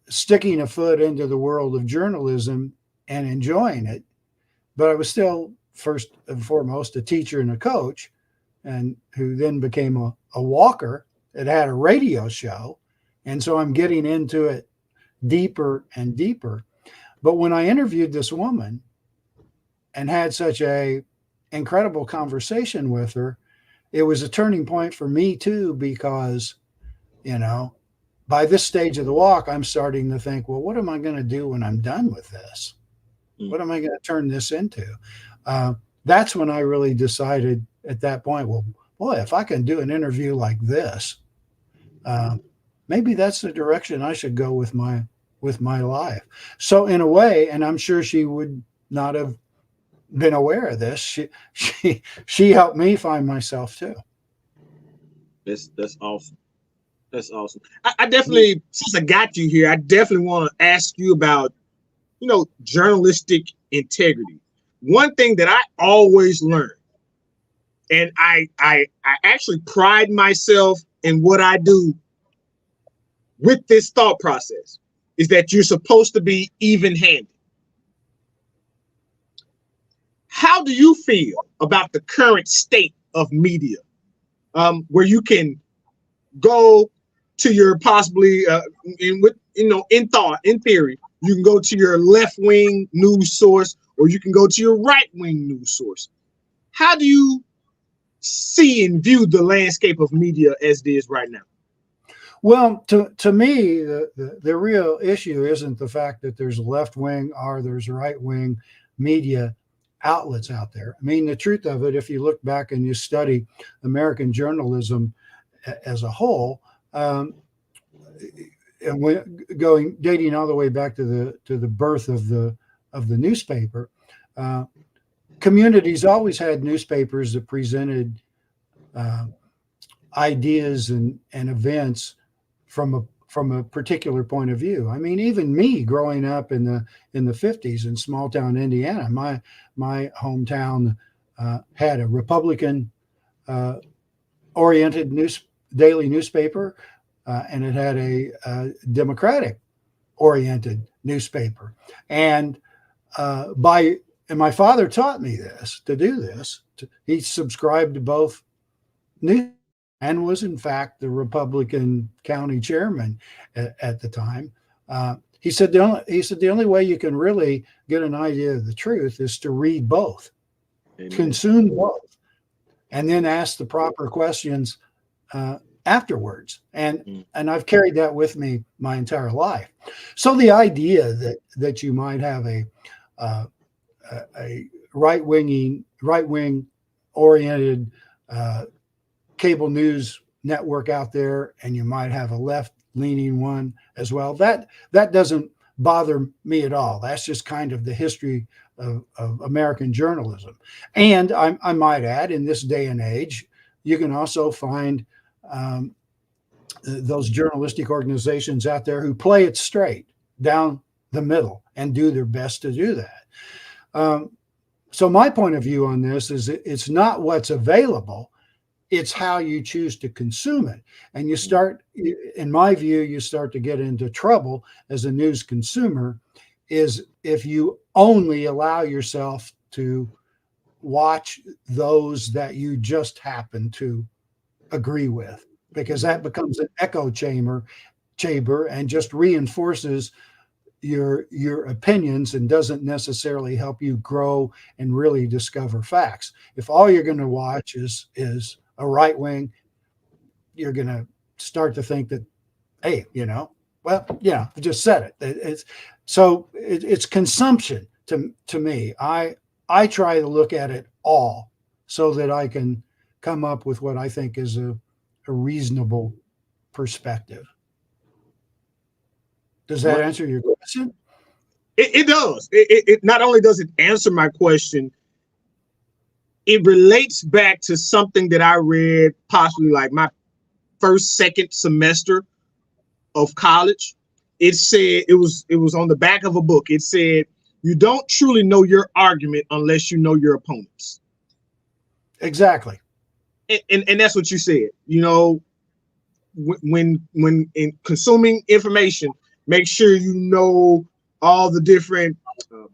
sticking a foot into the world of journalism and enjoying it, but I was still first and foremost a teacher and a coach, and who then became a walker that had a radio show. And so I'm getting into it deeper and deeper. But when I interviewed this woman and had such a incredible conversation with her, it was a turning point for me too, because, by this stage of the walk, I'm starting to think, well, what am I going to do when I'm done with this? What am I going to turn this into? That's when I really decided at that point, well, boy, if I can do an interview like this, maybe that's the direction I should go with my life. So in a way, and I'm sure she would not have been aware of this, she helped me find myself too. That's awesome. That's awesome. I definitely, since I got you here, I definitely want to ask you about, journalistic integrity. One thing that I always learn, and I actually pride myself in what I do with this thought process, is that you're supposed to be even-handed. How do you feel about the current state of media, where you can go to your possibly in theory, you can go to your left-wing news source, or you can go to your right-wing news source. How do you see and view the landscape of media as it is right now? Well, to me, the real issue isn't the fact that there's left-wing or there's right-wing media outlets out there. I mean, the truth of it, if you look back and you study American journalism as a whole, and dating all the way back to the birth of the newspaper, communities always had newspapers that presented ideas and events from a particular point of view. I mean, even me growing up in the 50s in small town Indiana, my hometown had a Republican oriented daily newspaper, and it had a Democratic oriented newspaper. And my father taught me to do this. He subscribed to both news and was in fact the Republican county chairman at the time. He said the only way you can really get an idea of the truth is to read both, Amen. Consume both, and then ask the proper questions afterwards. And I've carried that with me my entire life. So the idea that you might have a right-wing oriented cable news network out there, and you might have a left-leaning one as well, that doesn't bother me at all. That's just kind of the history of American journalism. And I might add, in this day and age, you can also find those journalistic organizations out there who play it straight down the middle and do their best to do that. So my point of view on this is it's not what's available, it's how you choose to consume it. And in my view, you start to get into trouble as a news consumer is if you only allow yourself to watch those that you just happen to agree with, because that becomes an echo chamber and just reinforces your opinions and doesn't necessarily help you grow and really discover facts. If all you're going to watch is a right wing, you're going to start to think that, hey, I just said it. It's consumption to me. I try to look at it all so that I can come up with what I think is a reasonable perspective. Does that answer your question? It does. It not only does it answer my question, it relates back to something that I read possibly like my second semester of college. It said it was on the back of a book. It said, you don't truly know your argument unless you know your opponents. Exactly. And that's what you said. You know, when in consuming information, make sure you know all the different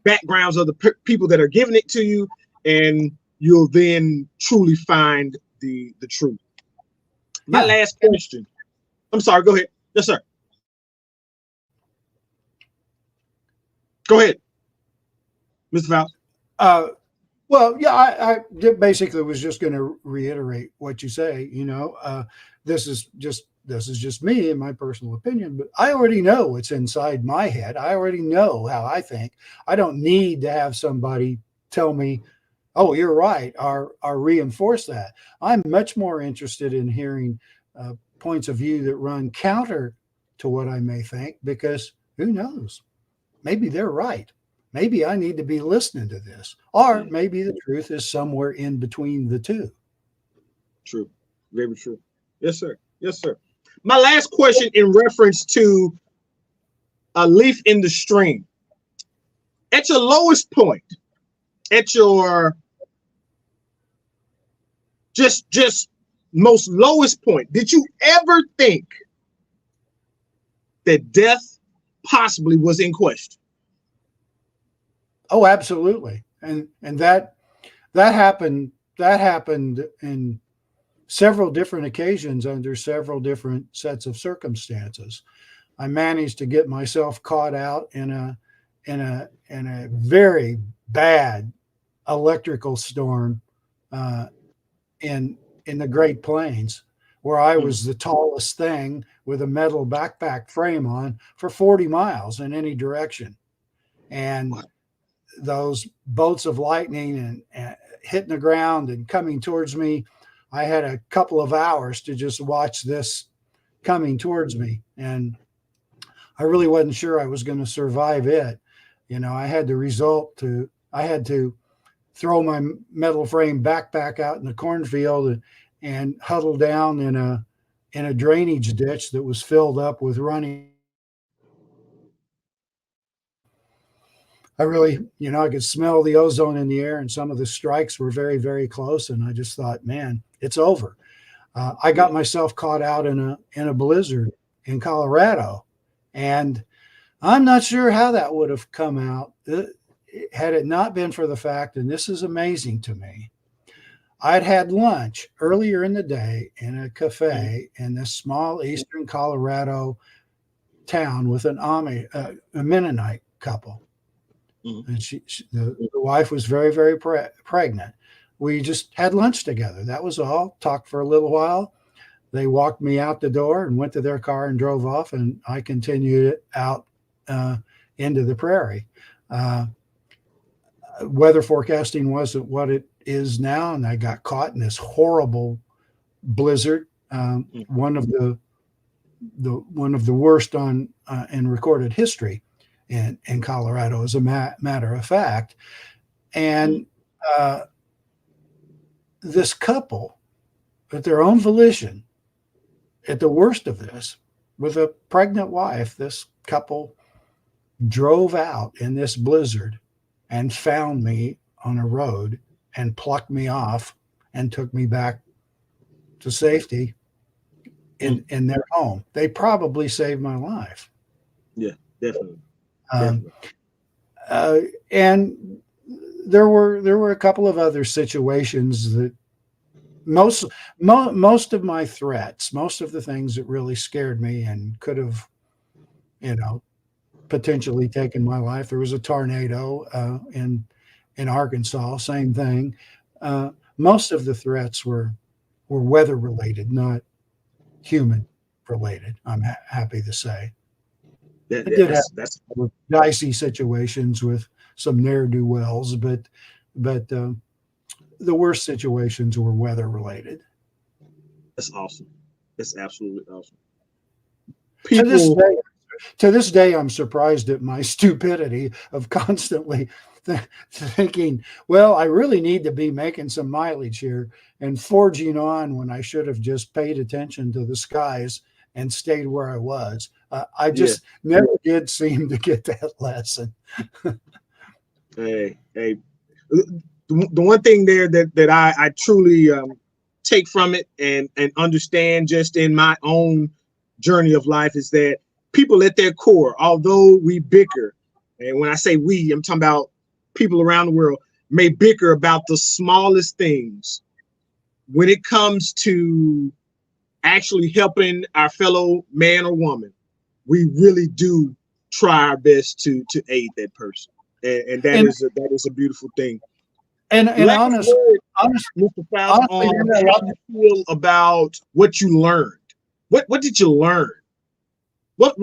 backgrounds of the people that are giving it to you, and you'll then truly find the truth. My last question. I'm sorry. Go ahead. Yes, sir. Go ahead, Mr. Faust. Well, yeah, I basically was just going to reiterate what you say. You know, this is just me and my personal opinion, but I already know what's inside my head. I already know how I think. I don't need to have somebody tell me, "Oh, you're right," or reinforce that. I'm much more interested in hearing points of view that run counter to what I may think, because who knows? Maybe they're right. Maybe I need to be listening to this, or maybe the truth is somewhere in between the two. True. Very true. Yes, sir. Yes, sir. My last question in reference to a leaf in the stream. At your lowest point, at your just most lowest point, did you ever think that death possibly was in question? Oh, absolutely. And that happened in several different occasions under several different sets of circumstances. I managed to get myself caught out in a very bad electrical storm in the Great Plains, where I was the tallest thing with a metal backpack frame on for 40 miles in any direction. And those bolts of lightning and hitting the ground and coming towards me, I had a couple of hours to just watch this coming towards me. And I really wasn't sure I was going to survive it. You know, I had to throw my metal frame backpack out in the cornfield and huddle down in a drainage ditch that was filled up with running. I really, I could smell the ozone in the air, and some of the strikes were very, very close. And I just thought, man, it's over. I got myself caught out in a blizzard in Colorado, and I'm not sure how that would have come out had it not been for the fact, and this is amazing to me. I'd had lunch earlier in the day in a cafe in this small eastern Colorado town with a Mennonite couple. And the wife was very, very pregnant. We just had lunch together. That was all. Talked for a little while. They walked me out the door and went to their car and drove off, and I continued it out into the prairie. Weather forecasting wasn't what it is now, and I got caught in this horrible blizzard. One of the worst in recorded history in Colorado, as a matter of fact. And this couple, at their own volition, at the worst of this, with a pregnant wife, this couple drove out in this blizzard and found me on a road and plucked me off and took me back to safety in their home. They probably saved my life. Yeah, definitely. And there were a couple of other situations that most of my threats, most of the things that really scared me and could have, potentially taken my life. There was a tornado in Arkansas, same thing. Most of the threats were weather related, not human related. I'm happy to say. I did have dicey situations with some ne'er-do-wells, but the worst situations were weather related. That's awesome. That's absolutely awesome. To this day, I'm surprised at my stupidity of constantly thinking, well, I really need to be making some mileage here and forging on when I should have just paid attention to the skies and stayed where I was. I Yeah. just never did seem to get that lesson. Hey. The one thing there that I truly take from it and understand just in my own journey of life is that people at their core, although we bicker, and when I say we, I'm talking about people around the world, may bicker about the smallest things. When it comes to actually helping our fellow man or woman, we really do try our best to aid that person, and And that is a beautiful thing. and Last honest, word, honest, Mr. Faust, honestly, on how you feel about what you learned. What did you learn? well,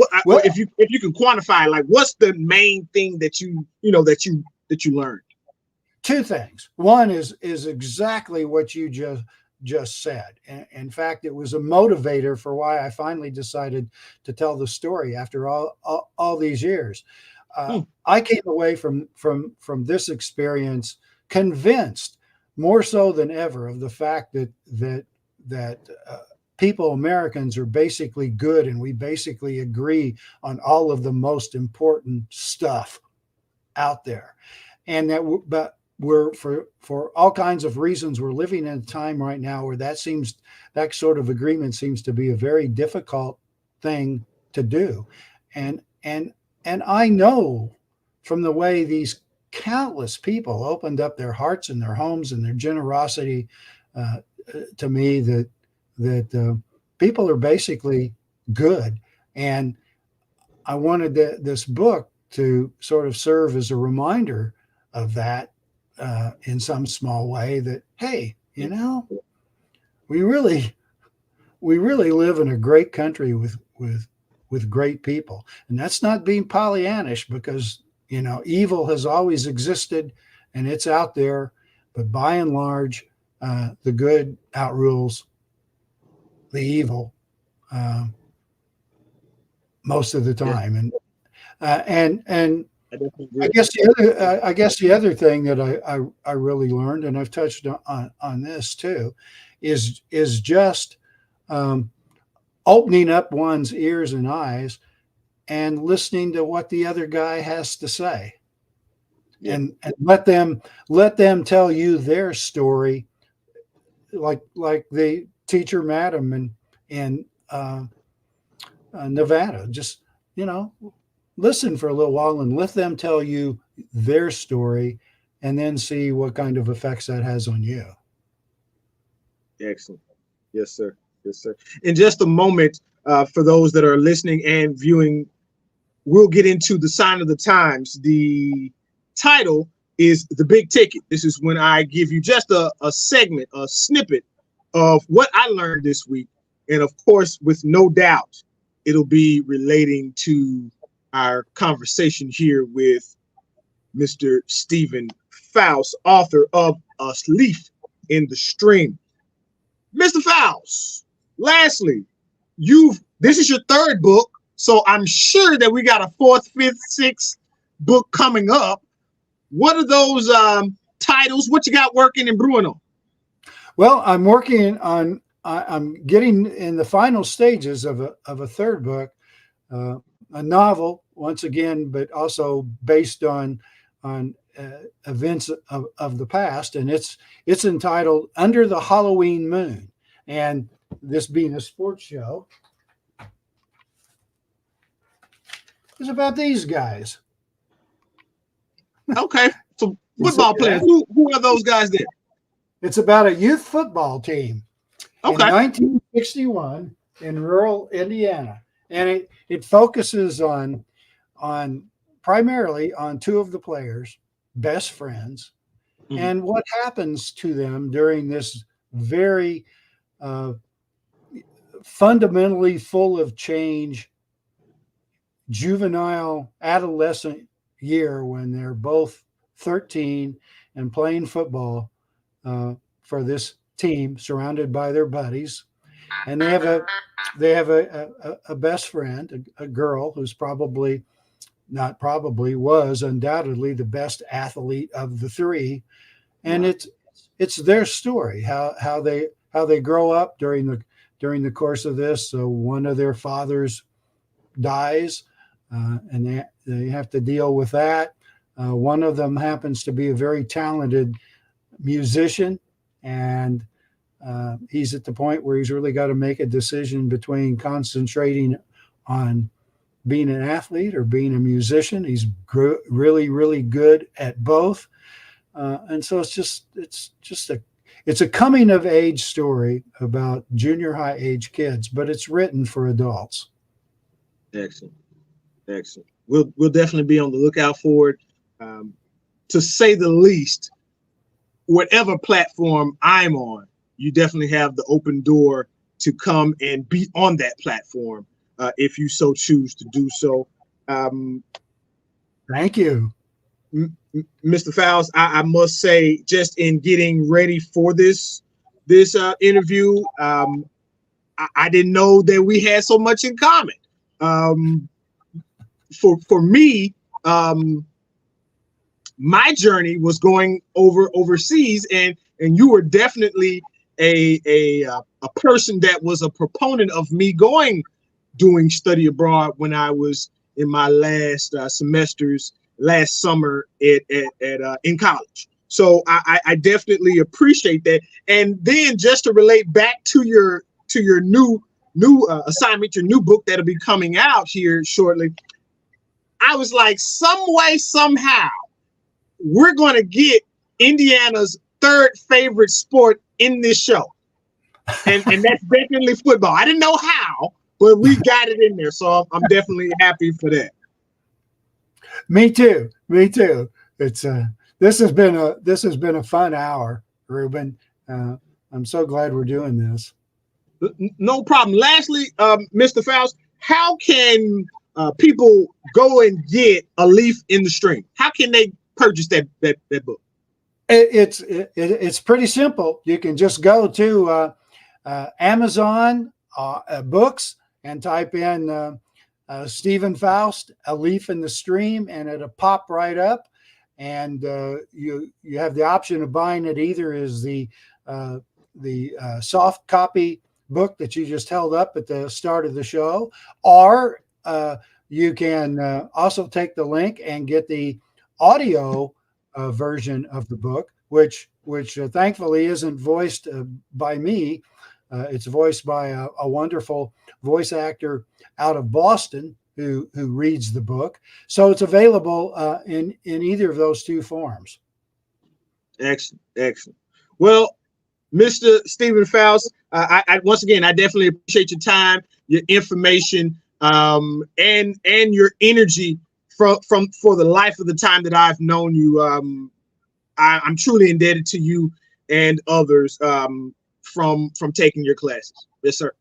If you can quantify, like, what's the main thing that that you learned? two things. One is exactly what you just said. In fact, it was a motivator for why I finally decided to tell the story after all these years. I came away from this experience convinced, more so than ever, of the fact that people, Americans, are basically good, and we basically agree on all of the most important stuff out there, and but we're for all kinds of reasons, we're living in a time right now where that sort of agreement seems to be a very difficult thing to do, and and I know from the way these countless people opened up their hearts and their homes and their generosity uh, to me that people are basically good, and I wanted this book to sort of serve as a reminder of that in some small way. That hey, we really live in a great country with great people, and that's not being Pollyannish, because evil has always existed and it's out there, but by and large, the good outrules the evil uh, most of the Yeah, time, and I definitely I agree. guess the other thing that I really learned, and I've touched on this too, is just um, opening up one's ears and eyes and listening to what the other guy has to say, Yeah, and let them tell you their story, like the teacher madam in uh, Nevada. Just you know, listen for a little while and let them tell you their story, and then see what kind of effects that has on you. excellent. Yes, sir. Yes, sir. In just a moment, for those that are listening and viewing, we'll get into the sign of the times. The title is The Big Ticket. This is when I give you just a segment, a snippet of what I learned this week. And of course, with no doubt, it'll be relating to our conversation here with Mr. Stephen Faust, author of A Leaf in the Stream. Mr. Faust, lastly, this is your third book, so I'm sure that we got a fourth, fifth, sixth book coming up. What are those titles? What you got working and brewing on? Well, I'm working on. I'm getting in the final stages of a third book, a novel once again, but also based on events of the past, and it's entitled Under the Halloween Moon. And this being a sports show, it's about these guys. Okay, so It's, football players. Who are those guys there? it's about a youth football team in Okay. 1961 in rural Indiana, and it focuses on primarily on two of the players, best friends, Mhm. and what happens to them during this very uh, fundamentally full of change, juvenile adolescent year when they're both 13 and playing football for this team, surrounded by their buddies, and they have a best friend, a girl who's probably not probably was undoubtedly the best athlete of the three, and Wow. it's their story, how they grow up during during the course of this. So one of their fathers dies, and they have to deal with that. One of them happens to be a very talented musician, and he's at the point where he's really got to make a decision between concentrating on being an athlete or being a musician. He's really, really good at both. And so it's a coming of age story about junior high age kids, but it's written for adults. Excellent. Excellent. We'll definitely be on the lookout for it. To say the least, whatever platform I'm on, you definitely have the open door to come and be on that platform if you so choose to do so. Thank you. Mr. Fowles, I must say, just in getting ready for this interview, I didn't know that we had so much in common. For me, my journey was going overseas, and you were definitely a person that was a proponent of me doing study abroad when I was in my last semesters last summer in college. So I definitely appreciate that. And then just to relate back to your new assignment, your new book that'll be coming out here shortly, I was like, some way, somehow, we're going to get Indiana's third favorite sport in this show. And that's definitely football. I didn't know how, but we got it in there. So I'm definitely happy for that. Me too. It's this has been a fun hour, Ruben. I'm so glad we're doing this. No problem. Lastly, Mr. Fowles, how can people go and get A Leaf in the Stream? How can they purchase that book? It's pretty simple. You can just go to Amazon books and type in Stephen Faust, A Leaf in the Stream, and it'll pop right up. And you have the option of buying it either as the soft copy book that you just held up at the start of the show, or you can also take the link and get the audio version of the book, which thankfully isn't voiced by me. It's voiced by a wonderful voice actor out of Boston who reads the book. So it's available in either of those two forms. Excellent. Well, Mr. Stephen Faust, I once again, I definitely appreciate your time, your information, and your energy for the life of the time that I've known you. I'm truly indebted to you and others from taking your classes. Yes, sir.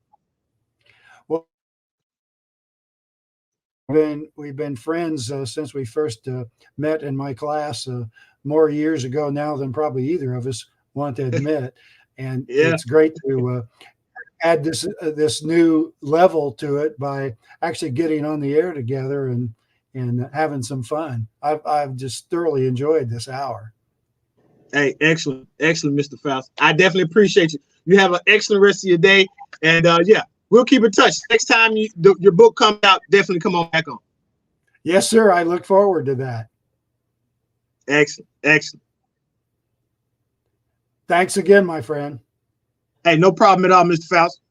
Well, we've been friends since we first met in my class more years ago now than probably either of us want to admit. And It's great to add this new level to it by actually getting on the air together and having some fun. I've just thoroughly enjoyed this hour. Hey, excellent, Mr. Faust. I definitely appreciate you. You have an excellent rest of your day, and we'll keep in touch. Next time your book comes out, definitely come on back on. Yes, sir. I look forward to that. Excellent. Thanks again, my friend. Hey, no problem at all, Mr. Faust.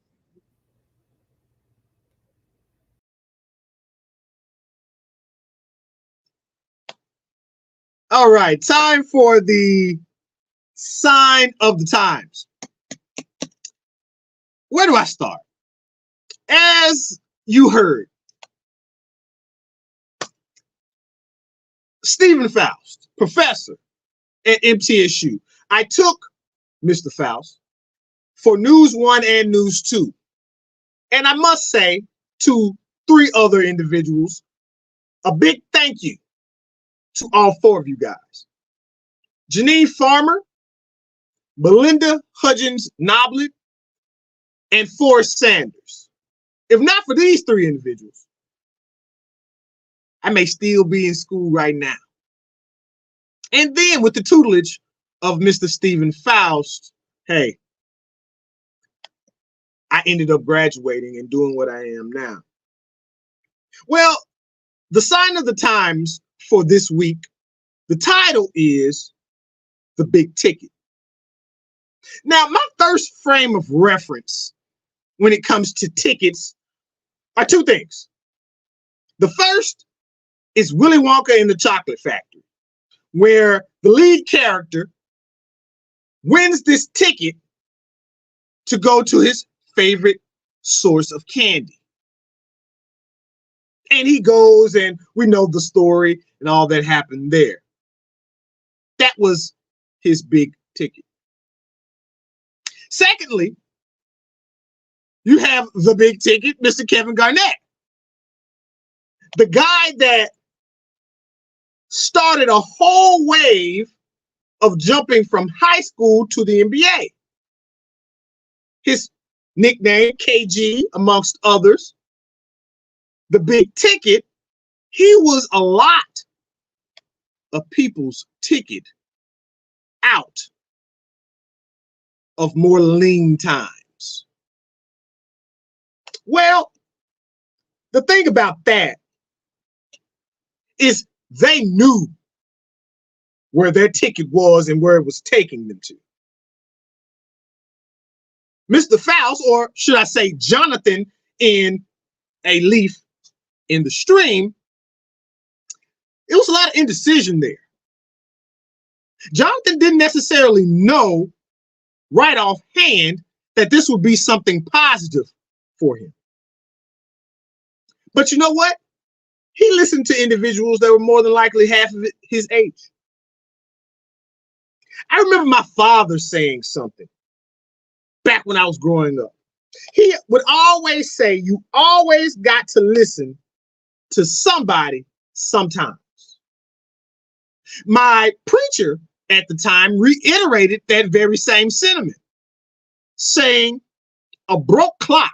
All right, time for the sign of the times. Where do I start? As you heard, Stephen Faust, professor at MTSU. I took Mr. Faust for News 1 and News 2. And I must say to 3 other individuals, a big thank you to all 4 of you guys. Janine Farmer, Belinda Hudgens-Noblet, and Forrest Sanders. If not for these 3 individuals, I may still be in school right now. And then with the tutelage of Mr. Stephen Faust, hey, I ended up graduating and doing what I am now. Well, the sign of the times for this week, the title is The Big Ticket. Now, my first frame of reference when it comes to tickets are two things. The first is Willy Wonka and the Chocolate Factory, where the lead character wins this ticket to go to his favorite source of candy. And he goes, and we know the story and all that happened there. That was his big ticket. Secondly, you have the big ticket, Mr. Kevin Garnett, the guy that started a whole wave of jumping from high school to the NBA. His nickname, KG, amongst others, the big ticket, he was a lot of people's ticket out of more lean times. Well, the thing about that is they knew where their ticket was and where it was taking them to. Mr. Faust, or should I say Jonathan in A Leaf in the Stream, it was a lot of indecision there. Jonathan didn't necessarily know right offhand that this would be something positive for him. But you know what? He listened to individuals that were more than likely half of his age. I remember my father saying something back when I was growing up. He would always say, you always got to listen to somebody sometimes. My preacher at the time reiterated that very same sentiment, saying a broke clock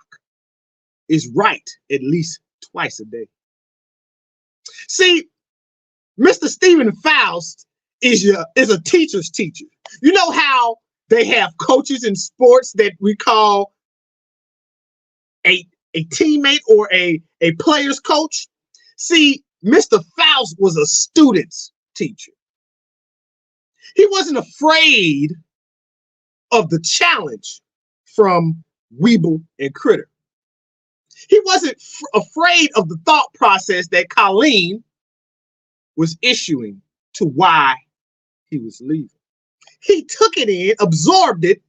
is right at least twice a day. See, Mr. Stephen Faust is a teacher's teacher. You know how they have coaches in sports that we call a teammate or a player's coach? See, Mr. Faust was a student's teacher. He wasn't afraid of the challenge from Weeble and Critter. He wasn't afraid of the thought process that Colleen was issuing to why he was leaving. He took it in, absorbed it,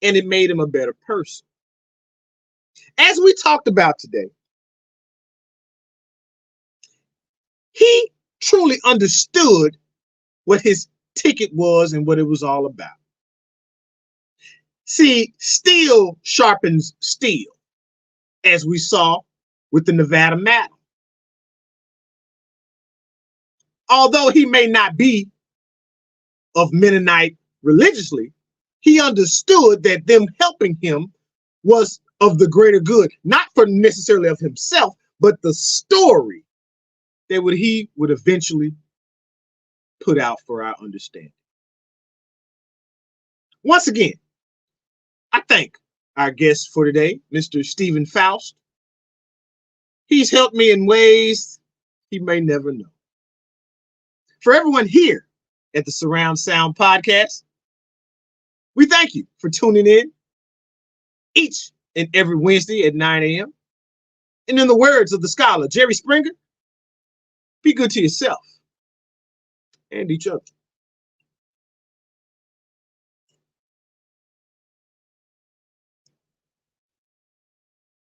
and it made him a better person. As we talked about today, he truly understood what his ticket was and what it was all about. See, steel sharpens steel, as we saw with the Nevada matter. Although he may not be of Mennonite religiously, he understood that them helping him was of the greater good, not for necessarily of himself, but the story that he would eventually put out for our understanding. Once again, I thank our guest for today, Mr. Stephen Faust. He's helped me in ways he may never know. For everyone here at the Surround Sound Podcast, we thank you for tuning in each and every Wednesday at 9 a.m. And in the words of the scholar, Jerry Springer, be good to yourself and each other.